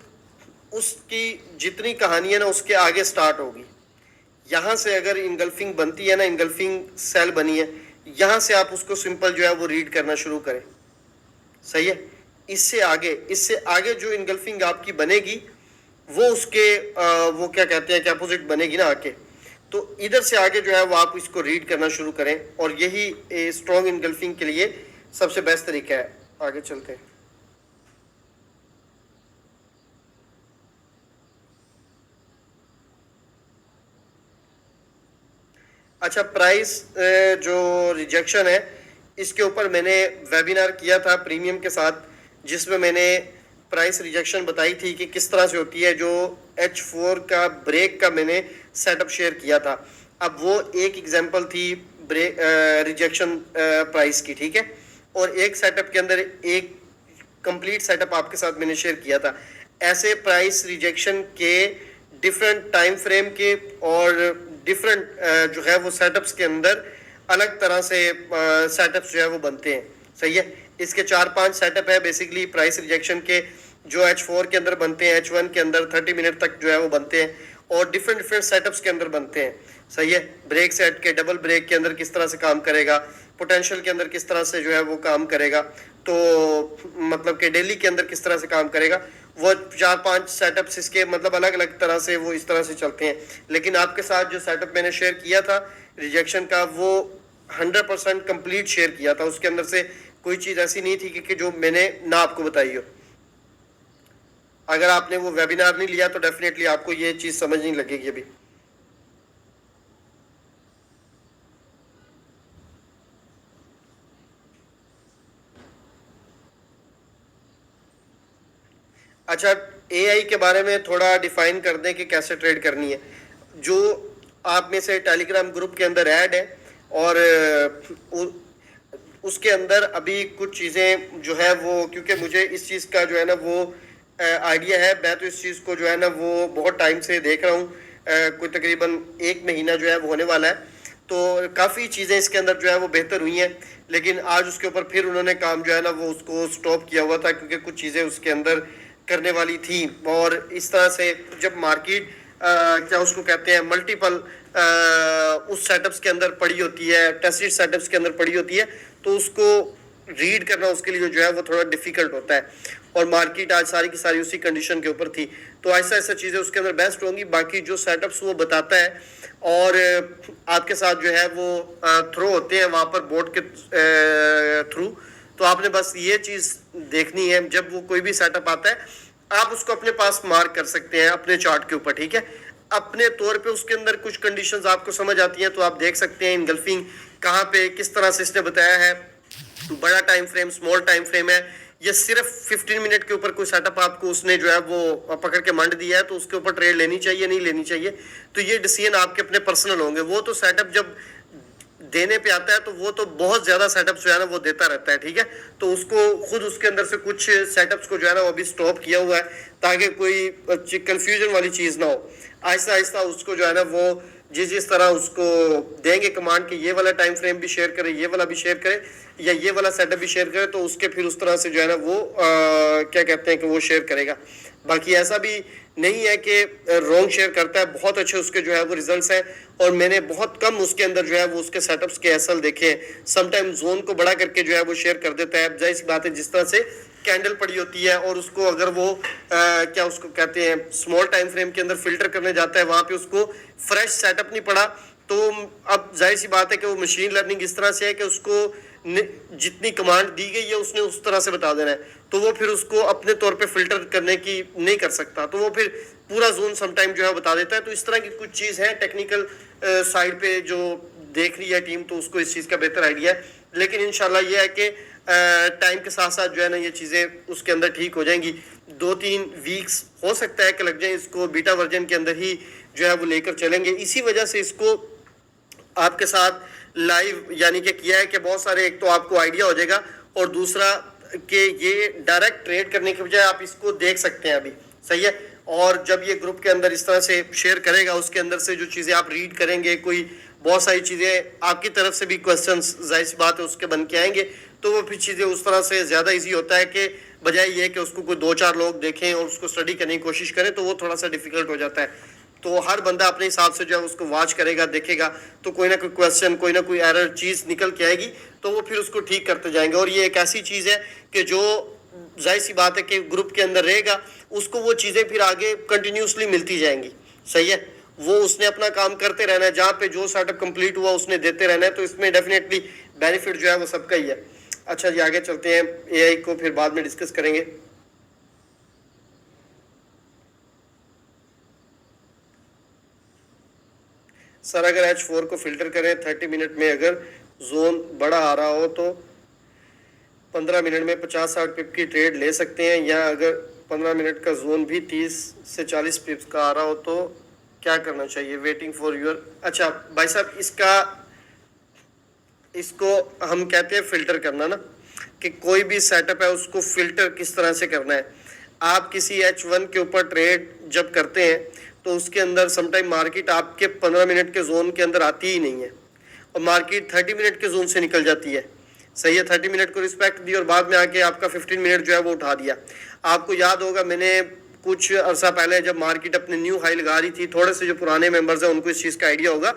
उसकी जितनी कहानी है ना उसके आगे स्टार्ट होगी। यहाँ से अगर इनगल्फिंग बनती है ना, इनगल्फिंग सेल बनी है, यहाँ से आप उसको सिंपल जो है वो रीड करना शुरू करें। सही है। इससे आगे जो इनगल्फिंग आपकी बनेगी वो उसके वो क्या कहते हैं कि अपोजिट बनेगी ना आके, तो इधर से आगे जो है वो आप इसको रीड करना शुरू करें और यही स्ट्रॉन्ग इनगल्फिंग के लिए सबसे बेस्ट तरीका है। आगे चलते हैं। अच्छा प्राइस जो रिजेक्शन है इसके ऊपर मैंने वेबिनार किया था प्रीमियम के साथ, जिसमें मैंने प्राइस रिजेक्शन बताई थी कि किस तरह से होती है। जो H4 का ब्रेक का मैंने सेटअप शेयर किया था। अब वो एक एग्जांपल थी ब्रेक रिजेक्शन प्राइस की, ठीक है। और एक सेटअप के अंदर एक कंप्लीट सेटअप आपके साथ मैंने शेयर किया था। ऐसे प्राइस रिजेक्शन के डिफरेंट टाइम फ्रेम के और डिफरेंट जो है वो सेटअप्स के अंदर अलग तरह से सेटअप्स जो है वो बनते हैं, सही है। इसके 4-5 सेटअप है बेसिकली प्राइस रिजेक्शन के, जो H4 के अंदर बनते हैं, H1 के अंदर 30 मिनट तक जो है वो बनते हैं, और डिफरेंट डिफरेंट सेटअप्स के अंदर बनते हैं, सही है। ब्रेक सेट के डबल ब्रेक के अंदर किस तरह से काम करेगा, पोटेंशियल के अंदर किस तरह से जो है वो काम करेगा, तो मतलब कि डेली के अंदर किस तरह से काम करेगा। वो 4-5 सेटअप्स इसके मतलब अलग अलग तरह से वो इस तरह से चलते हैं। लेकिन आपके साथ जो सेटअप मैंने शेयर किया था रिजेक्शन का, वो 100% कंप्लीट शेयर किया था। उसके अंदर से कोई चीज़ ऐसी नहीं थी कि जो मैंने ना आपको बताई हो। अगर आपने वो वेबिनार नहीं लिया तो डेफिनेटली आपको ये चीज़ समझ नहीं लगेगी अभी। अच्छा, एआई के बारे में थोड़ा डिफाइन कर दें कि कैसे ट्रेड करनी है। जो आप में से टेलीग्राम ग्रुप के अंदर ऐड है, और उसके अंदर अभी कुछ चीज़ें जो है वो, क्योंकि मुझे इस चीज़ का जो है ना वो आइडिया है, मैं तो इस चीज़ को जो है ना वो बहुत टाइम से देख रहा हूँ। कोई तकरीबन 1 महीना जो है वो होने वाला है। तो काफ़ी चीज़ें इसके अंदर जो है वो बेहतर हुई हैं, लेकिन आज उसके ऊपर फिर उन्होंने काम जो है ना वो उसको स्टॉप किया हुआ था, क्योंकि कुछ चीज़ें उसके अंदर करने वाली थी। और इस तरह से जब मार्केट क्या उसको कहते हैं मल्टीपल उस सेटअप्स के अंदर पड़ी होती है, टेस्टेड सेटअप्स के अंदर पड़ी होती है, तो उसको रीड करना उसके लिए जो है वो थोड़ा डिफिकल्ट होता है। और मार्केट आज सारी की सारी उसी कंडीशन के ऊपर थी, तो ऐसा ऐसा चीज़ें उसके अंदर बेस्ट होंगी। बाकी जो सेटअप्स वो बताता है और आपके साथ जो है वो थ्रो होते हैं वहाँ पर बोर्ड के थ्रू, तो आपने बस ये चीज़ देखनी है, जब वो कोई भी सेटअप आता है आप उसको अपने पास मार्क कर सकते हैं अपने चार्ट के ऊपर, ठीक है। अपने तौर पे उसके अंदर कुछ कंडीशंस आपको समझ आती हैं तो आप देख सकते हैं इनगल्फिंग कहाँ पे किस तरह से इसने बताया है। बड़ा time frame, small time frame है, ये सिर्फ 15 मिनट के ऊपर कोई सेटअप आपको उसने जो है वो पकड़ के मंड दिया है, तो उसके ऊपर ट्रेड लेनी चाहिए नहीं लेनी चाहिए, तो ये डिसीजन आपके अपने पर्सनल होंगे। वो तो सेटअप जब देने पे आता है तो वो तो बहुत ज्यादा सेटअप जो है ना वो देता रहता है, ठीक है। तो उसको खुद उसके अंदर से कुछ सेटअप्स को जो है ना वो अभी स्टॉप किया हुआ है, ताकि कोई कंफ्यूजन वाली चीज ना हो। आहिस्ता आहिस्ता उसको जो है ना वो जिस तरह उसको देंगे कमांड कि ये वाला टाइम फ्रेम भी शेयर करे, ये वाला भी शेयर करे, या ये वाला सेटअप भी शेयर करे, तो उसके फिर उस तरह से जो है ना वो क्या कहते हैं कि वो शेयर करेगा। बाकी ऐसा भी नहीं है कि रॉन्ग शेयर करता है, बहुत अच्छे उसके जो है वो रिजल्ट्स हैं। और मैंने बहुत कम उसके अंदर जो है वो उसके सेटअप्स के एसएल देखे हैं। समटाइम जोन को बड़ा करके जो है वो शेयर कर देता है। जाहिर सी बात है, जिस तरह से कैंडल पड़ी होती है और उसको अगर वो क्या उसको कहते हैं स्मॉल टाइम फ्रेम के अंदर फिल्टर करने जाता है, वहां पे उसको फ्रेश सेटअप नहीं पड़ा, तो अब जाहिर सी बात है कि वो मशीन लर्निंग इस तरह से है कि उसको जितनी कमांड दी गई है उसने उस तरह से बता देना है, तो वो फिर उसको अपने तौर पे फिल्टर करने की नहीं कर सकता, तो वो फिर पूरा जोन समटाइम जो है बता देता है। तो इस तरह की कुछ चीज़ है टेक्निकल साइड पे जो देख रही है टीम, तो उसको इस चीज़ का बेहतर आइडिया है। लेकिन इंशाल्लाह ये है कि टाइम के साथ साथ जो है ना ये चीज़ें उसके अंदर ठीक हो जाएंगी। 2-3 वीक्स हो सकता है कि लग जाए, इसको बीटा वर्जन के अंदर ही जो है वो लेकर चलेंगे। इसी वजह से इसको आपके साथ लाइव यानी कि किया है कि बहुत सारे, एक तो आपको आइडिया हो जाएगा, और दूसरा कि ये डायरेक्ट ट्रेड करने के बजाय आप इसको देख सकते हैं अभी, सही है। और जब ये ग्रुप के अंदर इस तरह से शेयर करेगा, उसके अंदर से जो चीज़ें आप रीड करेंगे, कोई बहुत सारी चीज़ें आपकी तरफ से भी क्वेश्चंस जाहिर सी बात है उसके बन के आएंगे, तो वो फिर चीज़ें उस तरह से ज़्यादा ईजी होता है कि बजाय ये कि उसको कोई 2-4 लोग देखें और उसको स्टडी करने की कोशिश करें, तो वो थोड़ा सा डिफिकल्ट हो जाता है। तो हर बंदा अपने हिसाब से जो है उसको वॉच करेगा, देखेगा, तो कोई ना कोई क्वेश्चन, कोई ना कोई एरर चीज़ निकल के आएगी, तो वो फिर उसको ठीक करते जाएंगे। और ये एक ऐसी चीज़ है कि जो जाहिर सी बात है कि ग्रुप के अंदर रहेगा, उसको वो चीज़ें फिर आगे कंटिन्यूसली मिलती जाएंगी, सही है। वो उसने अपना काम करते रहना है, जहाँ पे जो सेटअप कंप्लीट हुआ उसने देते रहना है, तो इसमें डेफिनेटली बेनिफिट जो है वो सबका ही है। अच्छा जी, आगे चलते हैं, एआई को फिर बाद में डिस्कस करेंगे। सर अगर H4 को फिल्टर करें 30 मिनट में, अगर जोन बड़ा आ रहा हो तो 15 मिनट में 50-60 पिप की ट्रेड ले सकते हैं, या अगर 15 मिनट का जोन भी 30 से 40 पिप्स का आ रहा हो तो क्या करना चाहिए? Waiting for your. अच्छा भाई साहब, इसको हम कहते हैं फिल्टर करना ना, कि कोई भी सेटअप है उसको फिल्टर किस तरह से करना है। आप किसी H1 के ऊपर ट्रेड जब करते हैं तो उसके अंदर समटाइम मार्केट आपके 15 मिनट के जोन के अंदर आती ही नहीं है और मार्केट 30 मिनट के जोन से निकल जाती है। सही है, 30 मिनट को रिस्पेक्ट दी और बाद में आके आपका 15 मिनट जो है वो उठा दिया। आपको याद होगा, मैंने कुछ अर्सा पहले जब मार्केट अपने न्यू हाई लगा रही थी, थोड़े से जो पुराने मेंबर्स हैं उनको इस चीज़ का आइडिया होगा,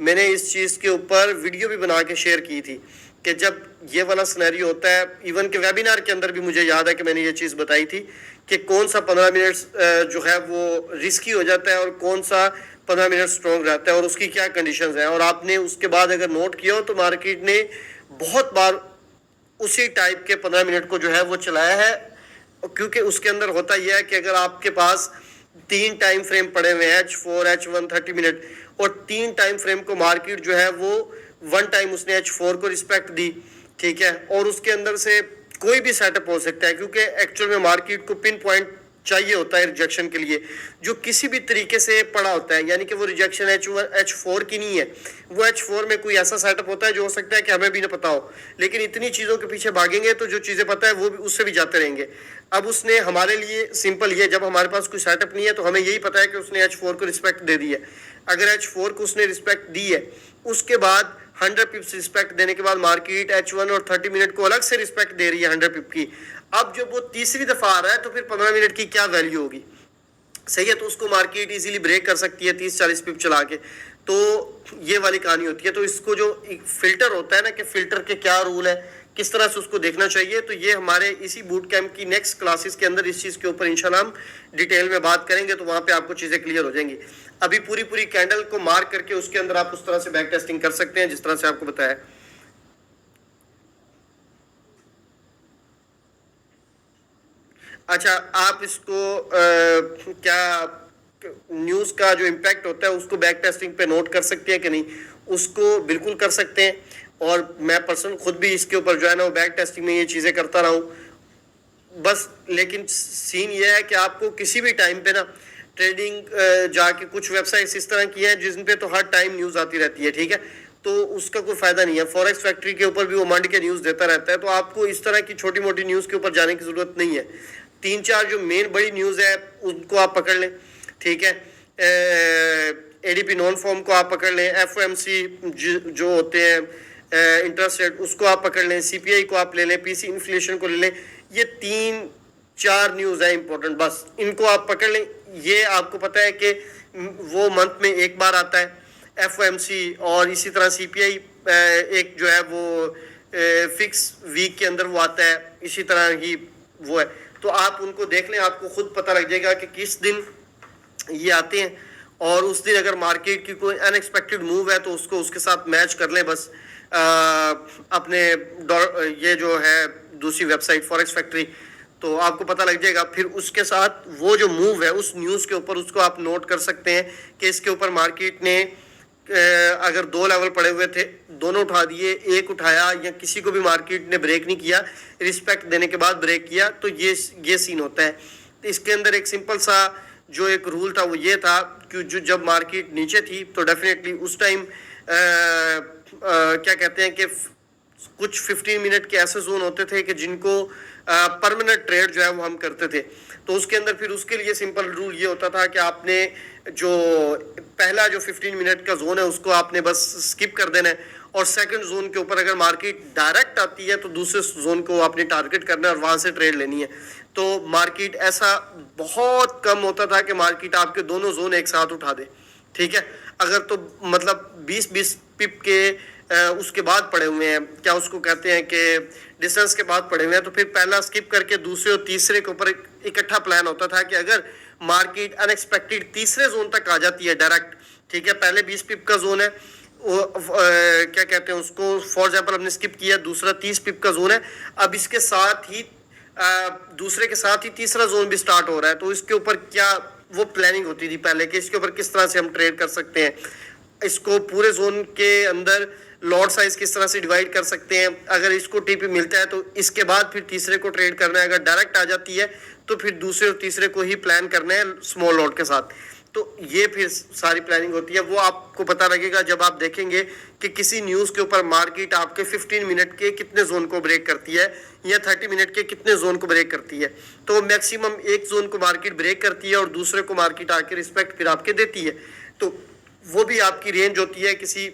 मैंने इस चीज़ के ऊपर वीडियो भी बना के शेयर की थी कि जब ये वाला सिनेरियो होता है, इवन के वेबिनार के अंदर भी मुझे याद है कि मैंने ये चीज़ बताई थी कि कौन सा 15 मिनट जो है वो रिस्की हो जाता है और कौन सा 15 मिनट स्ट्रॉन्ग रहता है और उसकी क्या कंडीशंस हैं। और आपने उसके बाद अगर नोट किया हो तो मार्केट ने बहुत बार उसी टाइप के 15 मिनट को जो है वो चलाया है, क्योंकि उसके अंदर होता यह है कि अगर आपके पास 3 टाइम फ्रेम पड़े हुए हैं, H4, H1, 30 मिनट, और 3 टाइम फ्रेम को मार्केट जो है वो 1 टाइम उसने H4 को रिस्पेक्ट दी, ठीक है, और उसके अंदर से कोई भी सेटअप हो सकता है, क्योंकि एक्चुअल में मार्केट को पिन पॉइंट चाहिए होता है रिजेक्शन के लिए, जो किसी भी तरीके से पड़ा होता है, यानी कि वो रिजेक्शन H4 की नहीं है, वो H4 में कोई ऐसा सेटअप होता है जो हो सकता है कि हमें भी ना पता हो, लेकिन इतनी चीज़ों के पीछे भागेंगे तो जो चीज़ें पता है वो भी उससे भी जाते रहेंगे। अब उसने हमारे लिए सिंपल ये, जब हमारे पास कोई सेटअप नहीं है तो हमें यही पता है कि उसने H4 को रिस्पेक्ट दे दी है। अगर H4 को उसने रिस्पेक्ट दी है, उसके बाद 100 पिप्स रिस्पेक्ट देने के बाद मार्केट H1 और 30 मिनट को अलग से रिस्पेक्ट दे रही है 100 पिप की। अब जब वो तीसरी दफा आ रहा है तो फिर 15 मिनट की क्या वैल्यू होगी? सही है, तो उसको मार्केट इजीली ब्रेक कर सकती है 30-40 पिप चला के। तो ये वाली कहानी होती है। तो इसको जो फिल्टर होता है ना, कि फिल्टर के क्या रूल है, किस तरह से उसको देखना चाहिए, तो ये हमारे इसी बूट कैंप की नेक्स्ट क्लासेस के अंदर इस चीज़ के ऊपर इंशाल्लाह हम डिटेल में बात करेंगे, तो वहाँ पे आपको चीज़ें क्लियर हो जाएंगी। अभी पूरी कैंडल को मार्क करके उसके अंदर आप उस तरह से बैक टेस्टिंग कर सकते हैं जिस तरह से आपको बताया। अच्छा, आप इसको क्या न्यूज़ का जो इम्पैक्ट होता है उसको बैक टेस्टिंग पे नोट कर सकते हैं कि नहीं? उसको बिल्कुल कर सकते हैं, और मैं पर्सनल खुद भी इसके ऊपर जो है ना वो बैक टेस्टिंग में ये चीज़ें करता रहा हूँ बस। लेकिन सीन ये है कि आपको किसी भी टाइम पे ना ट्रेडिंग जाके, कुछ वेबसाइट्स इस तरह की हैं जिन पे तो हर टाइम न्यूज़ आती रहती है, ठीक है, तो उसका कोई फ़ायदा नहीं है। फॉरेक्स फैक्ट्री के ऊपर भी वो मंड के न्यूज़ देता रहता है, तो आपको इस तरह की छोटी मोटी न्यूज़ के ऊपर जाने की ज़रूरत नहीं है। 3-4 जो मेन बड़ी न्यूज़ है उनको आप पकड़ लें, ठीक है। ADP नॉन फॉर्म को आप पकड़ लें, FOMC जो होते हैं इंटरेस्ट रेट, उसको आप पकड़ लें, CPI को आप ले लें, PC इन्फ्लेशन को ले लें। ये 3-4 न्यूज़ है इंपॉर्टेंट, बस इनको आप पकड़ लें। ये आपको पता है कि वो मंथ में एक बार आता है FOMC, और इसी तरह CPI एक जो है वो फिक्स वीक के अंदर वो आता है, इसी तरह ही वो है। तो आप उनको देख लें, आपको खुद पता लग जाएगा कि किस दिन ये आते हैं, और उस दिन अगर मार्केट की कोई अनएक्सपेक्टेड मूव है तो उसको उसके साथ मैच कर लें बस। अपने ये जो है दूसरी वेबसाइट फॉरेक्स फैक्ट्री, तो आपको पता लग जाएगा। फिर उसके साथ वो जो मूव है उस न्यूज़ के ऊपर उसको आप नोट कर सकते हैं कि इसके ऊपर मार्केट ने अगर 2 लेवल पड़े हुए थे, दोनों उठा दिए, एक उठाया, या किसी को भी मार्केट ने ब्रेक नहीं किया, रिस्पेक्ट देने के बाद ब्रेक किया, तो ये सीन होता है। तो इसके अंदर एक सिंपल सा जो एक रूल था वो ये था कि जो जब मार्केट नीचे थी तो डेफिनेटली उस टाइम क्या कहते हैं कि कुछ 15 मिनट के ऐसे जोन होते थे कि जिनको परमानेंट ट्रेड जो है वो हम करते थे। तो उसके अंदर फिर उसके लिए सिंपल रूल ये होता था कि आपने जो पहला जो 15 मिनट का जोन है उसको आपने बस स्किप कर देना है, और सेकंड जोन के ऊपर अगर मार्केट डायरेक्ट आती है तो दूसरे जोन को आपने टारगेट करना है और वहां से ट्रेड लेनी है। तो मार्केट ऐसा बहुत कम होता था कि मार्केट आपके दोनों जोन एक साथ उठा दे, ठीक है। अगर तो मतलब 20-20 पिप के उसके बाद पड़े हुए हैं, क्या उसको कहते हैं कि डिस्टेंस के बाद पड़े हुए हैं, तो फिर पहला स्किप करके दूसरे और तीसरे के ऊपर इकट्ठा प्लान होता था कि अगर मार्केट अनएक्सपेक्टेड तीसरे जोन तक आ जाती है डायरेक्ट, ठीक है, पहले 20 पिप का जोन है, वो क्या कहते हैं उसको, फॉर एग्जाम्पल हमने स्किप किया, दूसरा 30 पिप का जोन है, अब इसके साथ ही दूसरे के साथ ही तीसरा जोन भी स्टार्ट हो रहा है, तो इसके ऊपर क्या वो प्लानिंग होती थी पहले कि इसके ऊपर किस तरह से हम ट्रेड कर सकते हैं। इसको पूरे जोन के अंदर लॉट साइज किस तरह से डिवाइड कर सकते हैं। अगर इसको टीपी मिलता है तो इसके बाद फिर तीसरे को ट्रेड करना है, अगर डायरेक्ट आ जाती है तो फिर दूसरे और तीसरे को ही प्लान करना है स्मॉल लॉट के साथ। तो ये फिर सारी प्लानिंग होती है, वो आपको पता लगेगा जब आप देखेंगे कि किसी न्यूज़ के ऊपर मार्केट आपके 15 मिनट के कितने जोन को ब्रेक करती है या 30 मिनट के कितने जोन को ब्रेक करती है। तो मैक्सिमम एक जोन को मार्केट ब्रेक करती है और दूसरे को मार्केट आके रिस्पेक्ट फिर आपके देती है। तो वो भी आपकी रेंज होती है। किसी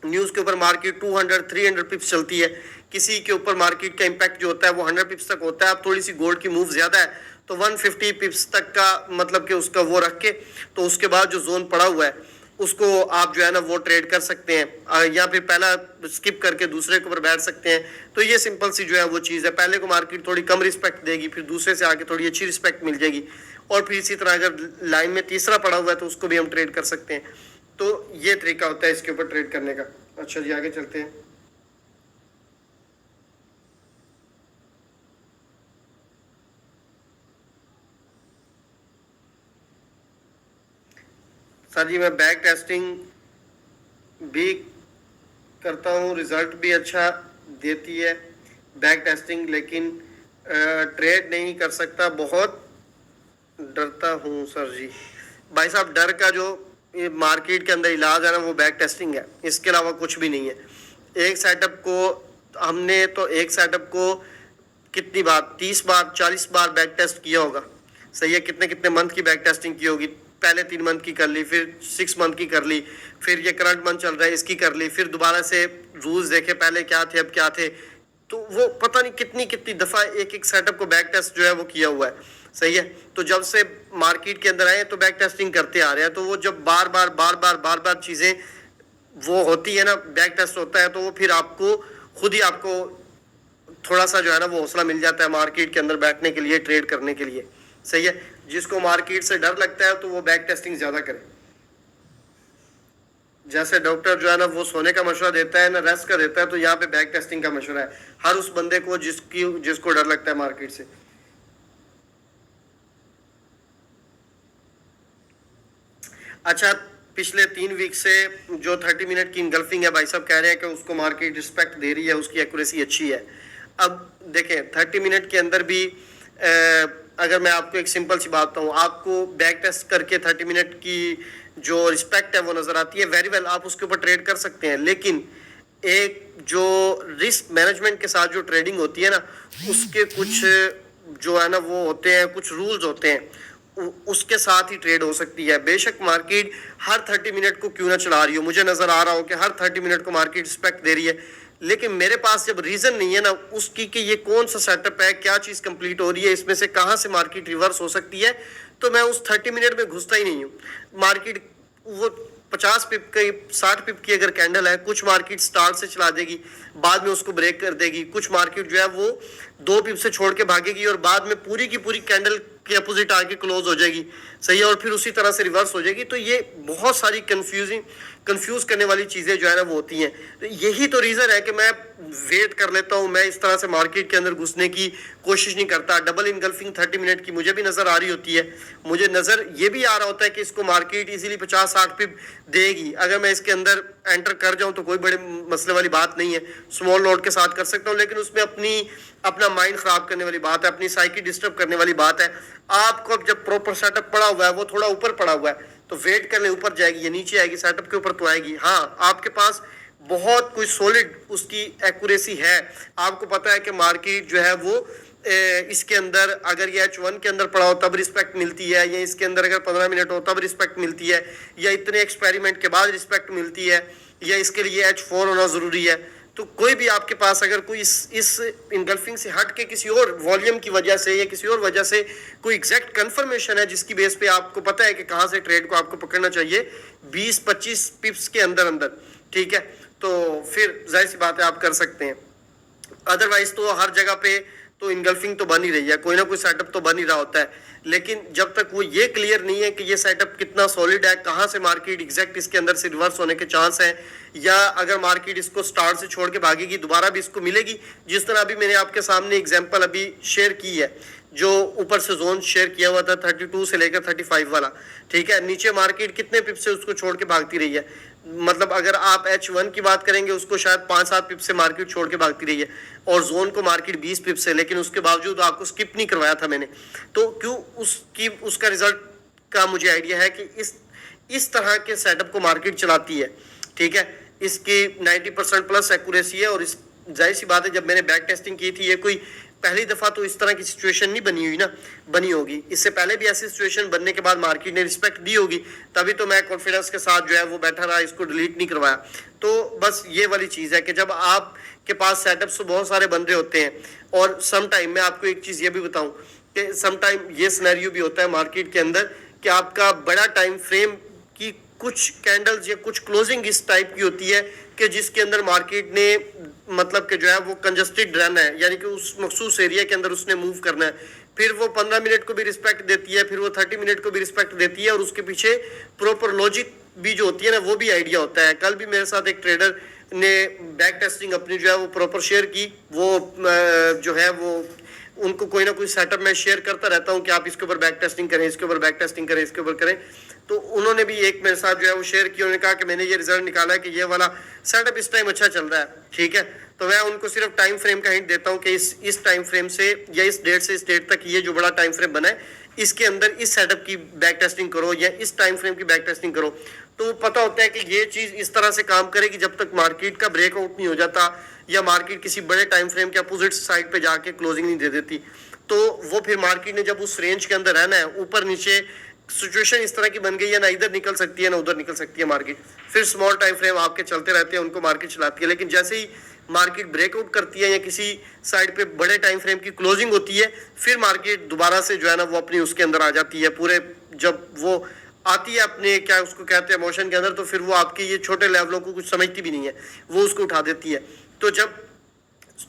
न्यूज़ के ऊपर मार्केट 200-300 पिप्स चलती है, किसी के ऊपर मार्केट का इम्पैक्ट जो होता है वो 100 पिप्स तक होता है। अब थोड़ी सी गोल्ड की मूव ज़्यादा है तो 150 पिप्स तक का मतलब कि उसका वो रख के तो उसके बाद जो जोन पड़ा हुआ है उसको आप जो है ना वो ट्रेड कर सकते हैं, या फिर पहला स्किप करके दूसरे के ऊपर बैठ सकते हैं। तो ये सिंपल सी जो है वो चीज़ है, पहले को मार्केट थोड़ी कम रिस्पेक्ट देगी, फिर दूसरे से आगे थोड़ी अच्छी रिस्पेक्ट मिल जाएगी, और फिर इसी तरह अगर लाइन में तीसरा पड़ा हुआ है तो उसको भी हम ट्रेड कर सकते हैं। तो ये तरीका होता है इसके ऊपर ट्रेड करने का। अच्छा जी, आगे चलते हैं। सर जी, मैं बैक टेस्टिंग भी करता हूँ, रिजल्ट भी अच्छा देती है बैक टेस्टिंग, लेकिन ट्रेड नहीं कर सकता, बहुत डरता हूँ सर जी। भाई साहब, डर का जो मार्केट के अंदर इलाज है ना वो बैक टेस्टिंग है, इसके अलावा कुछ भी नहीं है। एक सेटअप को हमने तो एक सेटअप को कितनी बार 30 बार 40 बार बैक टेस्ट किया होगा, सही है। कितने कितने मंथ की बैक टेस्टिंग की होगी, पहले 3 मंथ की कर ली, फिर 6 मंथ की कर ली, फिर ये करंट मंथ चल रहा है इसकी कर ली, फिर दोबारा से रूल्स देखे पहले क्या थे अब क्या थे। तो वो पता नहीं कितनी कितनी दफ़ा एक एक सेटअप को बैक टेस्ट जो है वो किया हुआ है, सही है। तो जब से मार्केट के अंदर आए तो बैक टेस्टिंग करते आ रहे हैं, तो वो जब बार बार चीज़ें वो होती है ना, बैक टेस्ट होता है, तो वो फिर आपको खुद ही आपको थोड़ा सा जो है ना वो हौसला मिल जाता है मार्केट के अंदर बैठने के लिए, ट्रेड करने के लिए, सही है। जिसको मार्केट से डर लगता है तो वो बैक टेस्टिंग ज़्यादा करे। जैसे डॉक्टर जो है ना वो सोने का मशवरा देता है ना रेस्ट का देता है, तो यहाँ पे बैक टेस्टिंग का मशवरा है हर उस बंदे को जिसको डर लगता है मार्केट से। अच्छा, पिछले 3 वीक से जो 30 मिनट की इनगल्फिंग है, भाई साहब कह रहे हैं कि उसको मार्केट रिस्पेक्ट दे रही है, उसकी एक्यूरेसी अच्छी है। अब देखें 30 मिनट के अंदर भी अगर मैं आपको एक सिंपल सी बात बताऊँ, आपको बैक टेस्ट करके 30 मिनट की जो रिस्पेक्ट है वो नज़र आती है, वेरी वेल आप उसके ऊपर ट्रेड कर सकते हैं। लेकिन एक जो रिस्क मैनेजमेंट के साथ जो ट्रेडिंग होती है ना, उसके कुछ जो है ना वो होते हैं, कुछ रूल्स होते हैं, उसके साथ ही ट्रेड हो सकती है। बेशक मार्केट हर 30 मिनट को क्यों ना चला रही हो, मुझे नज़र आ रहा हो कि हर 30 मिनट को मार्केट रिस्पेक्ट दे रही है, लेकिन मेरे पास जब रीज़न नहीं है ना उसकी कि ये कौन सा सेटअप है, क्या चीज़ कंप्लीट हो रही है, इसमें से कहाँ से मार्केट रिवर्स हो सकती है, तो मैं उस 30 मिनट में घुसता ही नहीं हूँ। मार्केट वो 50 पिप की 60 पिप की अगर कैंडल है, कुछ मार्केट स्टार्ट से चला देगी, बाद में उसको ब्रेक कर देगी, कुछ मार्केट जो है वो 2 पिप से छोड़ के भागेगी और बाद में पूरी की पूरी कैंडल के अपोजिट आके क्लोज हो जाएगी, सही है, और फिर उसी तरह से रिवर्स हो जाएगी। तो ये बहुत सारी कंफ्यूज करने वाली चीज़ें जो है ना वो होती हैं। तो यही तो रीज़न है कि मैं वेट कर लेता हूँ, मैं इस तरह से मार्केट के अंदर घुसने की कोशिश नहीं करता। डबल इनगल्फिंग 30 मिनट की मुझे भी नज़र आ रही होती है, मुझे नज़र ये भी आ रहा होता है कि इसको मार्केट इजीली 50-60 पिप देगी। अगर मैं इसके अंदर एंटर कर जाऊँ तो कोई बड़े मसले वाली बात नहीं है, स्मॉल लॉट के साथ कर सकता हूँ, लेकिन उसमें अपना माइंड ख़राब करने वाली बात है, अपनी साइकी डिस्टर्ब करने वाली बात है। आपको अब जब प्रॉपर सेटअप पड़ा हुआ है, वो थोड़ा ऊपर पड़ा हुआ है, तो वेट कर ले, ऊपर जाएगी या नीचे आएगी, सेटअप के ऊपर तो आएगी। हाँ, आपके पास बहुत कोई सॉलिड उसकी एक्यूरेसी है, आपको पता है कि मार्केट जो है वो इसके अंदर अगर ये H1 के अंदर पड़ा हो तब रिस्पेक्ट मिलती है, या इसके अंदर अगर 15 मिनट हो तब रिस्पेक्ट मिलती है, या इतने एक्सपेरिमेंट के बाद रिस्पेक्ट मिलती है, या इसके लिए H4 होना ज़रूरी है। तो कोई भी आपके पास अगर कोई इस इनगल्फिंग से हट के किसी और वॉल्यूम की वजह से या किसी और वजह से कोई एग्जैक्ट कंफर्मेशन है जिसकी बेस पे आपको पता है कि कहाँ से ट्रेड को आपको पकड़ना चाहिए 20-25 पिप्स के अंदर अंदर, ठीक है, तो फिर जाहिर सी बात है आप कर सकते हैं। अदरवाइज तो हर जगह पे तो इनगल्फिंग तो बन ही रही है, कोई ना कोई सेटअप तो बन ही रहा होता है, लेकिन जब तक वो ये क्लियर नहीं है कि ये सेटअप कितना सॉलिड है, कहाँ से मार्केट एग्जैक्ट इसके अंदर से रिवर्स होने के चांस हैं, या अगर मार्केट इसको स्टार्ट से छोड़ के भागेगी दोबारा भी इसको मिलेगी। जिस तरह अभी मैंने आपके सामने एग्जांपल अभी शेयर की है, जो ऊपर से जोन शेयर किया हुआ था 32 से लेकर 35 वाला, ठीक है, नीचे मार्केट कितने पिप से उसको छोड़ के भागती रही है, मतलब अगर आप H1 की बात करेंगे उसको शायद 5-7 पिप से मार्केट छोड़ के भागती रही है, और जोन को मार्केट 20 पिप से, लेकिन उसके बावजूद आपको स्किप नहीं करवाया था मैंने। तो क्यों, उसका रिजल्ट का मुझे आइडिया है कि इस तरह के सेटअप को मार्केट चलाती है, ठीक है। इसकी 90% प्लस एक्यूरेसी है, और इस जाहिर सी बात है जब मैंने बैक टेस्टिंग की थी, ये कोई पहली दफा तो इस तरह की सिचुएशन नहीं बनी हुई ना, बनी होगी। इससे पहले भी ऐसी सिचुएशन बनने के बाद मार्केट ने रिस्पेक्ट दी होगी, तभी तो मैं कॉन्फिडेंस के साथ जो है वो बैठा रहा, इसको डिलीट नहीं करवाया। तो बस ये वाली चीज़ है कि जब आपके पास सेटअप्स तो बहुत सारे बन रहे होते हैं, और सम टाइम मैं आपको एक चीज़ ये भी बताऊं कि सम टाइम ये सिनेरियो भी होता है मार्केट के अंदर कि आपका बड़ा टाइम फ्रेम की कुछ कैंडल्स या कुछ क्लोजिंग इस टाइप की होती है कि जिसके अंदर मार्केट ने मतलब कि जो है वो कंजस्टेड रहना है, यानी कि उस मखसूस एरिया के अंदर उसने मूव करना है। फिर वो 15 मिनट को भी रिस्पेक्ट देती है, फिर वो 30 मिनट को भी रिस्पेक्ट देती है, और उसके पीछे प्रॉपर लॉजिक भी जो होती है ना, वो भी आइडिया होता है। कल भी मेरे साथ एक ट्रेडर ने बैक टेस्टिंग अपनी जो है वो प्रॉपर शेयर की। वो जो है वो उनको कोई ना कोई सेटअप मैं शेयर करता रहता हूँ कि आप इसके ऊपर बैक टेस्टिंग करें, इसके ऊपर बैक टेस्टिंग करें, इसके ऊपर करें। तो उन्होंने भी एक मेरे साथ जो है वो शेयर किया, उन्होंने कहा कि मैंने ये रिजल्ट निकाला है कि ये वाला सेटअप इस टाइम अच्छा चल रहा है, ठीक है। तो मैं उनको सिर्फ टाइम फ्रेम का हिंट देता हूँ कि इस टाइम फ्रेम से या इस डेट से इस डेट तक ये जो बड़ा टाइम फ्रेम बना है, इसके अंदर इस सेटअप की बैक टेस्टिंग करो या इस टाइम फ्रेम की बैक टेस्टिंग करो। तो पता होता है कि ये चीज इस तरह से काम करेगी जब तक मार्केट का ब्रेकआउट नहीं हो जाता, या मार्केट किसी बड़े टाइम फ्रेम के अपोजिट साइड पे जाके क्लोजिंग नहीं दे देती। तो वो फिर मार्केट ने जब उस रेंज के अंदर रहना है, ऊपर नीचे सिचुएशन इस तरह की बन गई है, ना इधर निकल सकती है ना उधर निकल सकती है मार्केट। फिर स्मॉल टाइम फ्रेम आपके चलते रहते हैं, उनको मार्केट चलाती है। लेकिन जैसे ही मार्केट ब्रेकआउट करती है या किसी साइड पे बड़े टाइम फ्रेम की क्लोजिंग होती है, फिर मार्केट दोबारा से जो है ना वो अपनी उसके अंदर आ जाती है। पूरे जब वो आती है अपने क्या उसको कहते हैं मोशन के अंदर, तो फिर वो आपके ये छोटे लेवलों को कुछ समझती भी नहीं है, वो उसको उठा देती है। तो जब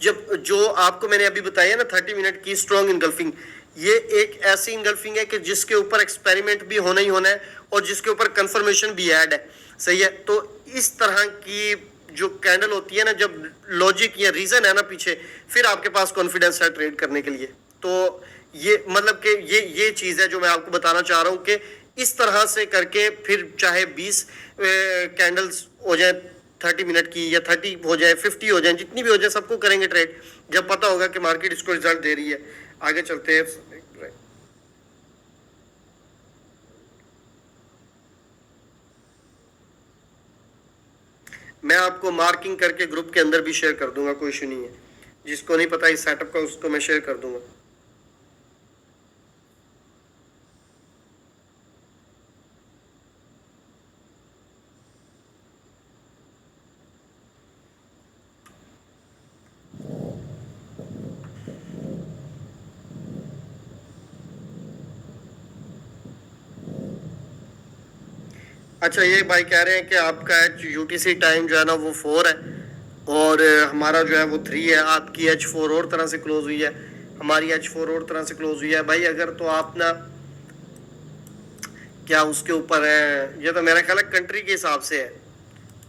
जब जो आपको मैंने अभी बताया ना 30 मिनट की स्ट्रॉन्ग इनगल्फिंग, ये एक ऐसी इनगल्फिंग है कि जिसके ऊपर एक्सपेरिमेंट भी होना ही होना है, और जिसके ऊपर कंफर्मेशन भी ऐड है, सही है। तो इस तरह की जो कैंडल होती है ना, जब लॉजिक या रीजन है ना पीछे, फिर आपके पास कॉन्फिडेंस है ट्रेड करने के लिए। तो ये मतलब कि ये चीज़ है जो मैं आपको बताना चाह रहा हूँ कि इस तरह से करके फिर चाहे 20 कैंडल्स हो जाए 30 मिनट की, या 30 हो जाए 50 हो जाए, जितनी भी हो जाए सबको करेंगे ट्रेड, जब पता होगा कि मार्केट इसको रिजल्ट दे रही है। आगे चलते हैं। मैं आपको मार्किंग करके ग्रुप के अंदर भी शेयर कर दूंगा, कोई इशू नहीं है। जिसको नहीं पता इस सेटअप का उसको मैं शेयर कर दूंगा। अच्छा, ये भाई कह रहे हैं कि आपका यूटीसी टाइम जो है ना वो 4 है, और हमारा जो है वो 3 है। आपकी H4 और तरह से क्लोज हुई है, हमारी H4 और तरह से क्लोज हुई है। भाई अगर तो आप ना क्या उसके ऊपर है, ये तो मेरा ख्याल है कंट्री के हिसाब से है,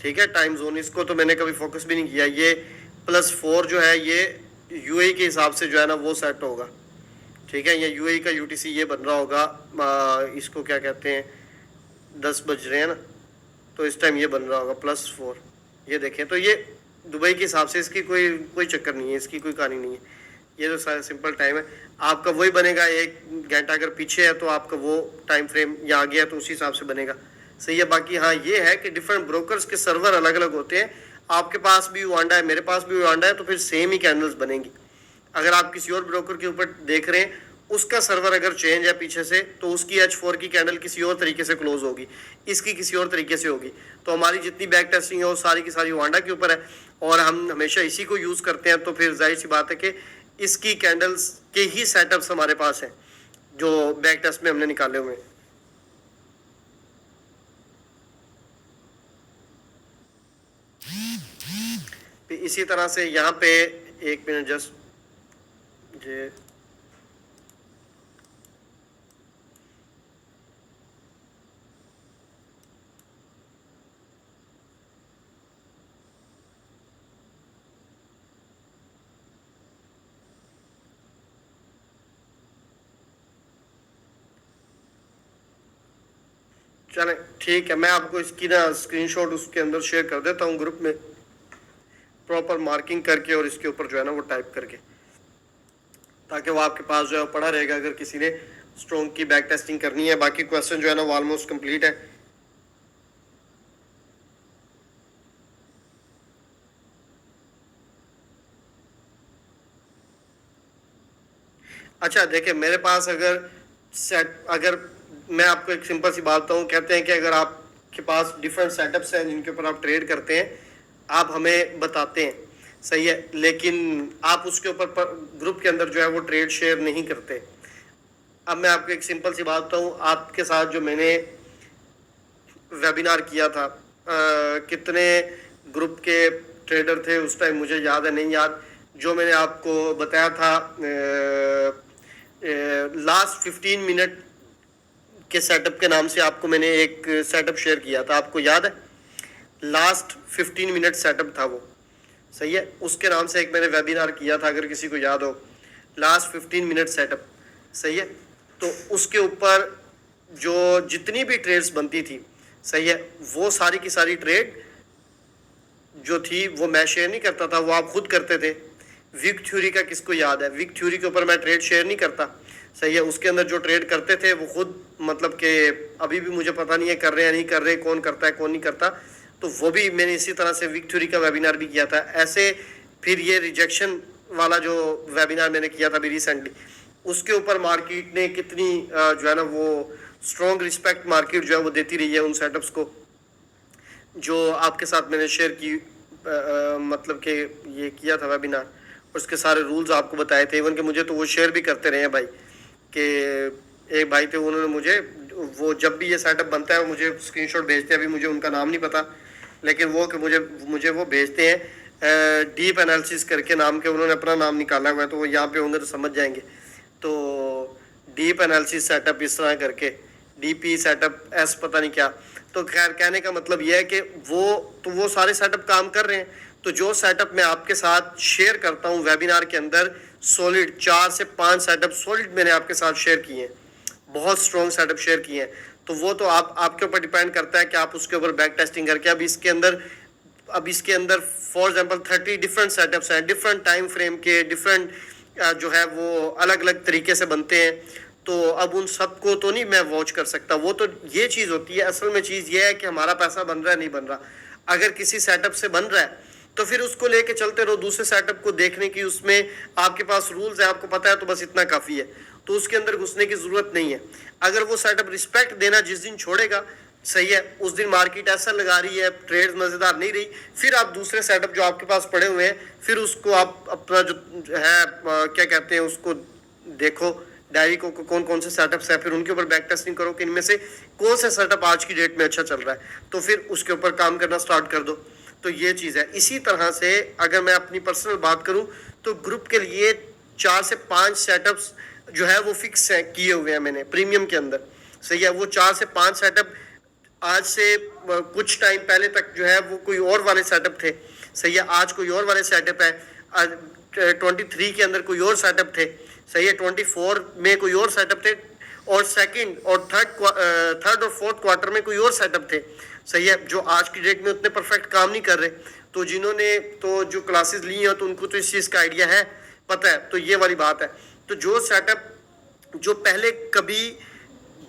ठीक है। टाइम जोन इसको तो मैंने कभी फोकस भी नहीं किया। ये +4 जो है ये यूएई के हिसाब से जो है ना वो सेट होगा, ठीक है। ये यूएई का यूटीसी ये बन रहा होगा, इसको क्या कहते हैं, 10 बज रहे हैं ना, तो इस टाइम ये बन रहा होगा +4। ये देखें तो ये दुबई के हिसाब से इसकी कोई कोई चक्कर नहीं है, इसकी कोई कहानी नहीं है। ये तो सारा सिंपल टाइम है, आपका वही बनेगा। 1 घंटा अगर पीछे है तो आपका वो टाइम फ्रेम या आ गया तो उसी हिसाब से बनेगा, सही है। बाकी हाँ ये है कि डिफरेंट ब्रोकर्स के सर्वर अलग अलग होते हैं। आपके पास भी वांडा है, मेरे पास भी वांडा है, तो फिर सेम ही कैंडल्स बनेंगी। अगर आप किसी और ब्रोकर के ऊपर देख रहे हैं, उसका सर्वर अगर चेंज है पीछे से, तो उसकी H4 की कैंडल किसी और तरीके से क्लोज होगी, इसकी किसी और तरीके से होगी। तो हमारी जितनी बैक टेस्टिंग है वो सारी की सारी वांडा के ऊपर है, और हम हमेशा इसी को यूज़ करते हैं। तो फिर जाहिर सी बात है कि इसकी कैंडल्स के ही सेटअप्स हमारे पास हैं जो बैक टेस्ट में हमने निकाले हुए हैं। इसी तरह से यहाँ पे 1 मिनट जस्ट जे चलें ठीक है, मैं आपको इसकी ना स्क्रीनशॉट उसके अंदर शेयर कर देता हूँ ग्रुप में, प्रॉपर मार्किंग करके और इसके ऊपर जो है ना वो टाइप करके, ताकि वो आपके पास जो है पड़ा रहेगा अगर किसी ने स्ट्रॉन्ग की बैक टेस्टिंग करनी है। बाकी क्वेश्चन जो है ना वो ऑलमोस्ट कंप्लीट है। अच्छा देखिए, मेरे पास अगर मैं आपको एक सिंपल सी बात बताऊँ, कहते हैं कि अगर आपके पास डिफरेंट सेटअप्स हैं जिनके ऊपर आप ट्रेड करते हैं, आप हमें बताते हैं, सही है, लेकिन आप उसके ऊपर ग्रुप के अंदर जो है वो ट्रेड शेयर नहीं करते। अब मैं आपको एक सिंपल सी बात बताऊँ, आपके साथ जो मैंने वेबिनार किया था, कितने ग्रुप के ट्रेडर थे उस टाइम मुझे याद है, नहीं याद, जो मैंने आपको बताया था लास्ट 15 मिनट के सेटअप के नाम से आपको मैंने एक सेटअप शेयर किया था, आपको याद है? लास्ट 15 मिनट सेटअप था वो, सही है, उसके नाम से एक मैंने वेबिनार किया था, अगर किसी को याद हो, लास्ट 15 मिनट सेटअप, सही है। तो उसके ऊपर जो जितनी भी ट्रेड्स बनती थी, सही है, वो सारी की सारी ट्रेड जो थी वो मैं शेयर नहीं करता था, वो आप खुद करते थे। विक थ्योरी का किसको याद है? विक थ्योरी के ऊपर मैं ट्रेड शेयर नहीं करता, सही है, उसके अंदर जो ट्रेड करते थे वो खुद, मतलब कि अभी भी मुझे पता नहीं है कर रहे हैं नहीं कर रहे, कौन करता है कौन नहीं करता, तो वो भी मैंने इसी तरह से विक थ्योरी का वेबिनार भी किया था ऐसे। फिर ये रिजेक्शन वाला जो वेबिनार मैंने किया था अभी रिसेंटली, उसके ऊपर मार्केट ने कितनी जो है ना वो स्ट्रॉन्ग रिस्पेक्ट मार्केट जो है वो देती रही है उन सेटअप्स को, जो आपके साथ मैंने शेयर की, मतलब कि ये किया था वेबिनार, उसके सारे रूल्स आपको बताए थे। इवन कि मुझे तो वो शेयर भी करते रहे हैं भाई, कि एक भाई थे उन्होंने मुझे, वो जब भी ये सेटअप बनता है वो मुझे स्क्रीनशॉट भेजते हैं, अभी मुझे उनका नाम नहीं पता, लेकिन वो कि मुझे वो भेजते हैं डीप एनालिसिस करके नाम के, उन्होंने अपना नाम निकाला हुआ है, तो वो यहाँ पे होंगे तो समझ जाएंगे। तो डीप एनालिसिस सेटअप इस तरह करके, डीपी सेटअप एस पता नहीं क्या, तो खैर कहने का मतलब यह है कि वो सारे सेटअप काम कर रहे हैं। तो जो सेटअप मैं आपके साथ शेयर करता हूँ वेबिनार के अंदर, सॉलिड 4 से 5 सेटअप सॉलिड मैंने आपके साथ शेयर किए हैं, बहुत स्ट्रॉन्ग सेटअप शेयर किए हैं। तो वो तो आपके ऊपर डिपेंड करता है कि आप उसके ऊपर बैक टेस्टिंग करके, अब इसके अंदर फॉर एग्जांपल 30 डिफरेंट सेटअप्स हैं, डिफरेंट टाइम फ्रेम के, डिफरेंट जो है वो अलग अलग तरीके से बनते हैं। तो अब उन सबको तो नहीं मैं वॉच कर सकता, वो तो ये चीज़ होती है, असल में चीज़ ये है कि हमारा पैसा बन रहा है नहीं बन रहा। अगर किसी सेटअप से बन रहा है तो फिर उसको लेके चलते रहो, दूसरे सेटअप को देखने की उसमें आपके पास रूल्स है, आपको पता है, तो बस इतना काफ़ी है, तो उसके अंदर घुसने की ज़रूरत नहीं है। अगर वो सेटअप रिस्पेक्ट देना जिस दिन छोड़ेगा, सही है, उस दिन मार्केट ऐसा लगा रही है, ट्रेड मज़ेदार नहीं रही, फिर आप दूसरे सेटअप जो आपके पास पड़े हुए हैं, फिर उसको आप अपना जो है क्या कहते हैं उसको देखो, डायरी को कौन कौन से सेटअप्स है, फिर उनके ऊपर बैक टेस्टिंग करो कि इनमें से कौन सा सेटअप आज की डेट में अच्छा चल रहा है, तो फिर उसके ऊपर काम करना स्टार्ट कर दो। तो ये चीज़ है। इसी तरह से अगर मैं अपनी पर्सनल बात करूं तो ग्रुप के लिए 4 से 5 सेटअप्स जो है वो फिक्स है, किए हुए हैं मैंने प्रीमियम के अंदर, सही है। वो 4 से 5 सेटअप आज से कुछ टाइम पहले तक जो है वो कोई और वाले सेटअप थे, सही है, आज कोई और वाले सेटअप है, 23 के अंदर कोई और सेटअप थे, सही है, 24 में कोई और सेटअप थे, और सेकंड और थर्ड और फोर्थ क्वार्टर में कोई और सेटअप थे, सही है, जो आज की डेट में उतने परफेक्ट काम नहीं कर रहे। तो जिन्होंने तो जो क्लासेस ली हैं तो उनको तो इस चीज़ का आइडिया है, पता है, तो ये वाली बात है। तो जो सेटअप जो पहले कभी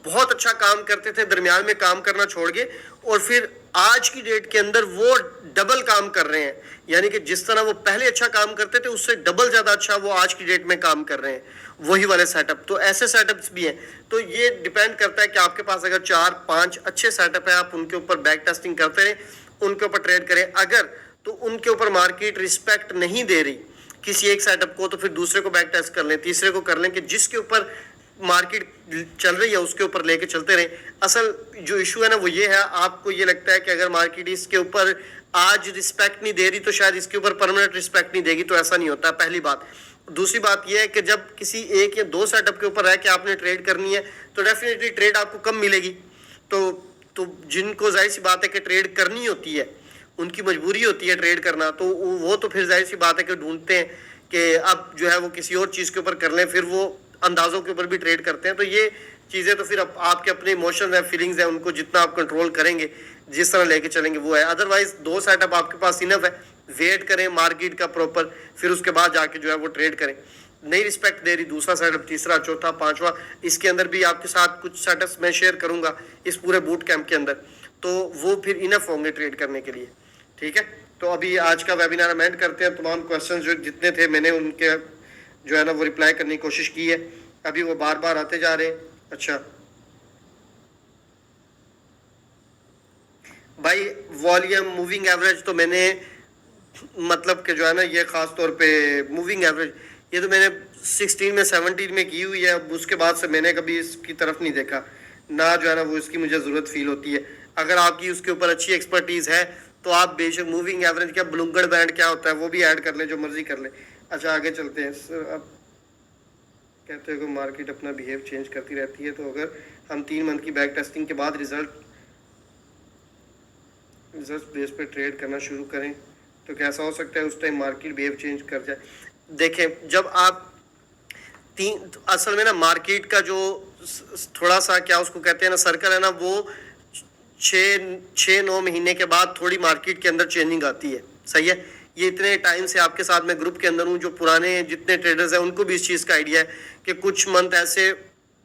बहुत अच्छा काम करते थे, दरमियान में काम करना छोड़ गए, और फिर आज की डेट के अंदर वो डबल काम कर रहे हैं, यानी कि जिस तरह वो पहले अच्छा काम करते थे उससे डबल ज़्यादा अच्छा वो आज की डेट में काम कर रहे हैं, वही वाले सेटअप। तो ऐसे सेटअप्स भी हैं। तो ये डिपेंड करता है कि आपके पास अगर 4-5 अच्छे सेटअप है, आप उनके ऊपर बैक टेस्टिंग करते रहें, उनके ऊपर ट्रेड करें। अगर तो उनके ऊपर मार्केट रिस्पेक्ट नहीं दे रही किसी एक सेटअप को, तो फिर दूसरे को बैक टेस्ट कर लें, तीसरे को कर लें, कि जिसके ऊपर मार्केट चल रही है उसके ऊपर लेके चलते रहे। असल जो इशू है ना वो ये है, आपको ये लगता है कि अगर मार्केट इसके ऊपर आज रिस्पेक्ट नहीं दे रही तो शायद इसके ऊपर परमानेंट रिस्पेक्ट नहीं देगी, तो ऐसा नहीं होता, पहली बात। दूसरी बात यह है कि जब किसी एक या दो सेटअप के ऊपर रह के आपने ट्रेड करनी है तो डेफिनेटली ट्रेड आपको कम मिलेगी। तो जिनको जाहिर सी बात है कि ट्रेड करनी होती है, उनकी मजबूरी होती है ट्रेड करना, तो वो तो फिर जाहिर सी बात है कि ढूंढते हैं कि अब जो है वो किसी और चीज़ के ऊपर कर लें, फिर वो अंदाज़ों के ऊपर भी ट्रेड करते हैं। तो ये चीज़ें तो फिर आपके अपने इमोशंस हैं, फीलिंग्स हैं, उनको जितना आप कंट्रोल करेंगे, जिस तरह लेके चलेंगे वो है। अदरवाइज 2 सेटअप आपके पास इनफ है। वेट करें मार्केट का प्रॉपर, फिर उसके बाद जाके जो है वो ट्रेड करें। नहीं रिस्पेक्ट दे रही, दूसरा सेटअप, तीसरा, चौथा, पांचवा, इसके अंदर भी आपके साथ कुछ सेटअप्स मैं शेयर करूंगा इस पूरे बूट कैंप के अंदर, तो वो फिर इनफ होंगे ट्रेड करने के लिए। ठीक है, तो अभी आज का वेबिनार हम एंड करते हैं। तमाम क्वेश्चन जो जितने थे मैंने उनके जो है ना वो रिप्लाई करने की कोशिश की है। अभी वो बार बार आते जा रहे हैं। अच्छा भाई, वॉल्यूम मूविंग एवरेज तो मैंने मतलब कि जो है ना ये खास तौर पे मूविंग एवरेज ये तो मैंने 16 में 17 में की हुई है। अब उसके बाद से मैंने कभी इसकी तरफ नहीं देखा ना, जो है ना वो इसकी मुझे ज़रूरत फील होती है। अगर आपकी उसके ऊपर अच्छी एक्सपर्टीज़ है तो आप बेशक मूविंग एवरेज क्या ब्लूमबर्ग बैंड क्या होता है वो भी ऐड कर लें, जो मर्जी कर लें। अच्छा आगे चलते हैं। अब कहते हैं कि मार्केट अपना बिहेव चेंज करती रहती है, तो अगर हम 3 मंथ की बैक टेस्टिंग के बाद रिजल्ट बेस पे ट्रेड करना शुरू करें तो कैसा हो सकता है उस टाइम मार्केट बिहेव चेंज कर जाए? देखें, जब आप असल में ना मार्केट का जो थोड़ा सा क्या उसको कहते हैं ना सर्कल है ना, वो 6-9 महीने के बाद थोड़ी मार्केट के अंदर चेंजिंग आती है। सही है, ये इतने टाइम से आपके साथ में ग्रुप के अंदर हूँ, जो पुराने जितने ट्रेडर्स हैं उनको भी इस चीज़ का आइडिया है कि कुछ मंथ ऐसे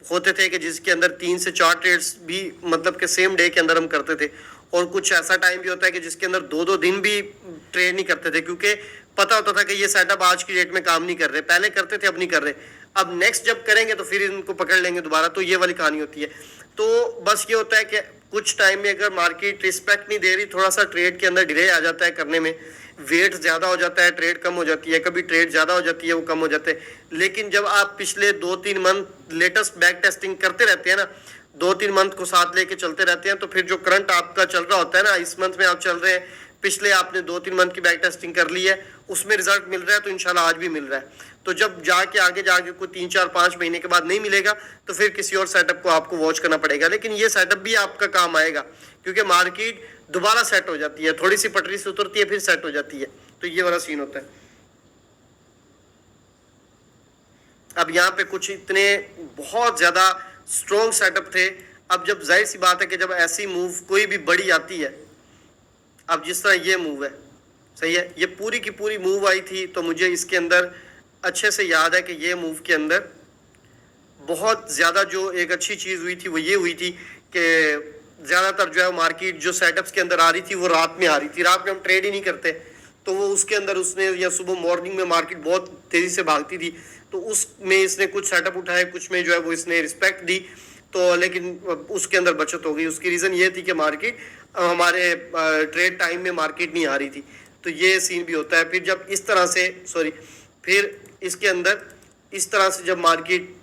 होते थे कि जिसके अंदर 3 से 4 ट्रेड्स भी मतलब के सेम डे के अंदर हम करते थे, और कुछ ऐसा टाइम भी होता है कि जिसके अंदर 2-2 दिन भी ट्रेड नहीं करते थे, क्योंकि पता होता था कि ये सेटअप आज की डेट में काम नहीं कर रहे। पहले करते थे, अब नहीं कर रहे। अब नेक्स्ट जब करेंगे तो फिर इनको पकड़ लेंगे दोबारा, तो ये वाली कहानी होती है। तो बस ये होता है कि कुछ टाइम में अगर मार्केट रिस्पेक्ट नहीं दे रही, थोड़ा सा ट्रेड के अंदर डिले आ जाता है करने में, वेट ज़्यादा हो जाता है, ट्रेड कम हो जाती है, कभी ट्रेड ज़्यादा हो जाती है, वो कम हो जाते हैं। लेकिन जब आप पिछले 2-3 मंथ लेटेस्ट बैक टेस्टिंग करते रहते हैं ना, 2-3 मंथ को साथ लेके चलते रहते हैं, तो फिर जो करंट आपका चल रहा होता है ना, इस मंथ में आप चल रहे हैं, पिछले आपने 2-3 मंथ की बैक टेस्टिंग कर ली है, उसमें रिजल्ट मिल रहा है, तो इंशाल्लाह आज भी मिल रहा है। तो जब जाके आगे जाके कोई 3-4-5 महीने के बाद नहीं मिलेगा तो फिर किसी और सेटअप को आपको वॉच करना पड़ेगा। लेकिन ये सेटअप भी आपका काम आएगा, क्योंकि मार्केट दोबारा सेट हो जाती है, थोड़ी सी पटरी से उतरती है फिर सेट हो जाती है। तो ये वाला सीन होता है। अब यहाँ पे कुछ इतने बहुत ज़्यादा स्ट्रॉन्ग सेटअप थे। अब जब जाहिर सी बात है कि जब ऐसी मूव कोई भी बड़ी आती है, अब जिस तरह ये मूव है, सही है, ये पूरी की पूरी मूव आई थी, तो मुझे इसके अंदर अच्छे से याद है कि ये मूव के अंदर बहुत ज़्यादा जो एक अच्छी चीज़ हुई थी वो ये हुई थी कि ज़्यादातर जो है मार्केट जो सेटअप्स के अंदर आ रही थी वो रात में आ रही थी। रात में हम ट्रेड ही नहीं करते, तो वो उसके अंदर उसने, या सुबह मॉर्निंग में मार्केट बहुत तेज़ी से भागती थी, तो उसमें इसने कुछ सेटअप उठाए, कुछ में जो है वो इसने रिस्पेक्ट दी, तो लेकिन उसके अंदर बचत हो गई। उसकी रीज़न ये थी कि मार्केट हमारे ट्रेड टाइम में मार्केट नहीं आ रही थी। तो ये सीन भी होता है। फिर जब इस तरह से फिर इसके अंदर इस तरह से जब मार्केट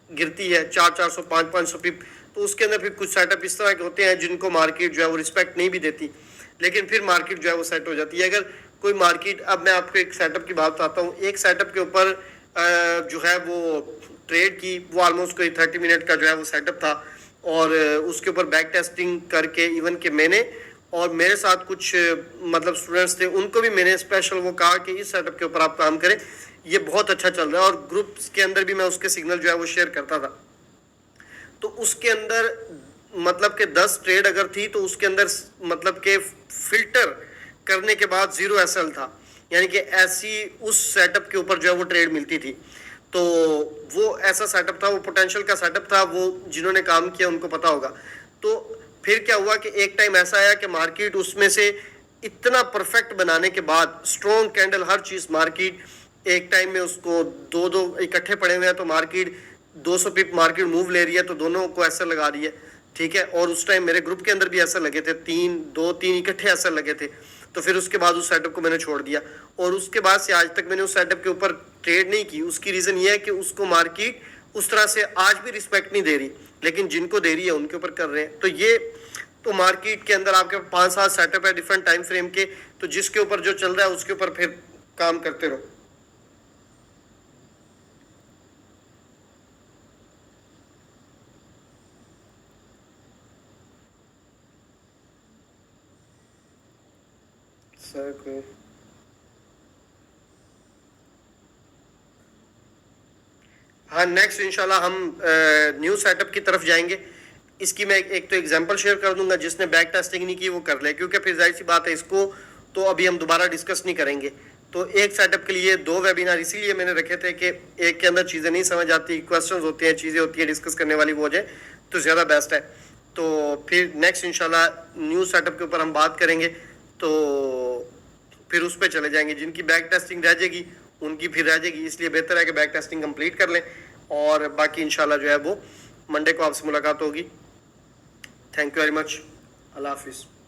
गिरती है 400-400 500-500 पिप, तो उसके अंदर फिर कुछ सेटअप इस तरह के होते हैं जिनको मार्केट जो है वो रिस्पेक्ट नहीं भी देती, लेकिन फिर मार्केट जो है वो सेट हो जाती है। अगर कोई मार्केट, अब मैं आपको एक सेटअप की बात बताता हूँ। एक सेटअप के ऊपर जो है वो ट्रेड की, वो ऑलमोस्ट कोई 30 मिनट का जो है वो सेटअप था, और उसके ऊपर बैक टेस्टिंग करके इवन कि मैंने और मेरे साथ कुछ मतलब स्टूडेंट्स थे, उनको भी मैंने स्पेशल वो कहा कि इस सेटअप के ऊपर आप काम करें, ये बहुत अच्छा चल रहा है। और ग्रुप्स के अंदर भी मैं उसके सिग्नल जो है वो शेयर करता था। तो उसके अंदर मतलब के 10 ट्रेड अगर थी, तो उसके अंदर मतलब के फिल्टर करने के बाद 0 SL था, यानी कि ऐसी उस सेटअप के ऊपर जो है वो ट्रेड मिलती थी। तो वो ऐसा सेटअप था, वो पोटेंशियल का सेटअप था, वो जिन्होंने काम किया उनको पता होगा। तो फिर क्या हुआ कि एक टाइम ऐसा आया कि मार्केट उसमें से इतना परफेक्ट बनाने के बाद, स्ट्रॉन्ग कैंडल हर चीज़, मार्केट एक टाइम में उसको 2-2 इकट्ठे पड़े हुए हैं, तो मार्केट 200 पिप मार्केट मूव ले रही है, तो दोनों को ऐसा लगा रही है। ठीक है, और उस टाइम मेरे ग्रुप के अंदर भी ऐसा लगे थे, 2-3 इकट्ठे ऐसा लगे थे। तो फिर उसके बाद उस सेटअप को मैंने छोड़ दिया, और उसके बाद से आज तक मैंने उस सेटअप के ऊपर ट्रेड नहीं की। उसकी रीज़न ये है कि उसको मार्केट उस तरह से आज भी रिस्पेक्ट नहीं दे रही, लेकिन जिनको दे रही है उनके ऊपर कर रहे हैं। तो ये तो मार्केट के अंदर आपके 5-7 सेटअप है डिफरेंट टाइम फ्रेम के, तो जिसके ऊपर जो चल रहा है उसके ऊपर फिर काम करते रहो। सर कोई हाँ, नेक्स्ट इंशाल्लाह हम न्यू सेटअप की तरफ जाएंगे। इसकी मैं एक तो एग्जांपल शेयर कर दूंगा, जिसने बैक टेस्टिंग नहीं की वो कर ले, क्योंकि फिर जाहिर सी बात है इसको तो अभी हम दोबारा डिस्कस नहीं करेंगे। तो एक सेटअप के लिए 2 वेबिनार इसीलिए मैंने रखे थे कि एक के अंदर चीज़ें नहीं समझ आती, क्वेश्चंस होती हैं, चीज़ें होती हैं डिस्कस करने वाली, वो हो जाए तो ज़्यादा बेस्ट है। तो फिर नेक्स्ट इंशाल्लाह न्यू सेटअप के ऊपर हम बात करेंगे, तो फिर उस पर चले जाएंगे। जिनकी बैक टेस्टिंग रह जाएगी उनकी फिर रह जाएगी, इसलिए बेहतर है कि बैक टेस्टिंग कंप्लीट कर लें, और बाकी इंशाल्लाह जो है वो मंडे को आपसे मुलाकात होगी। Thank you very much. अल्लाह हाफिज़।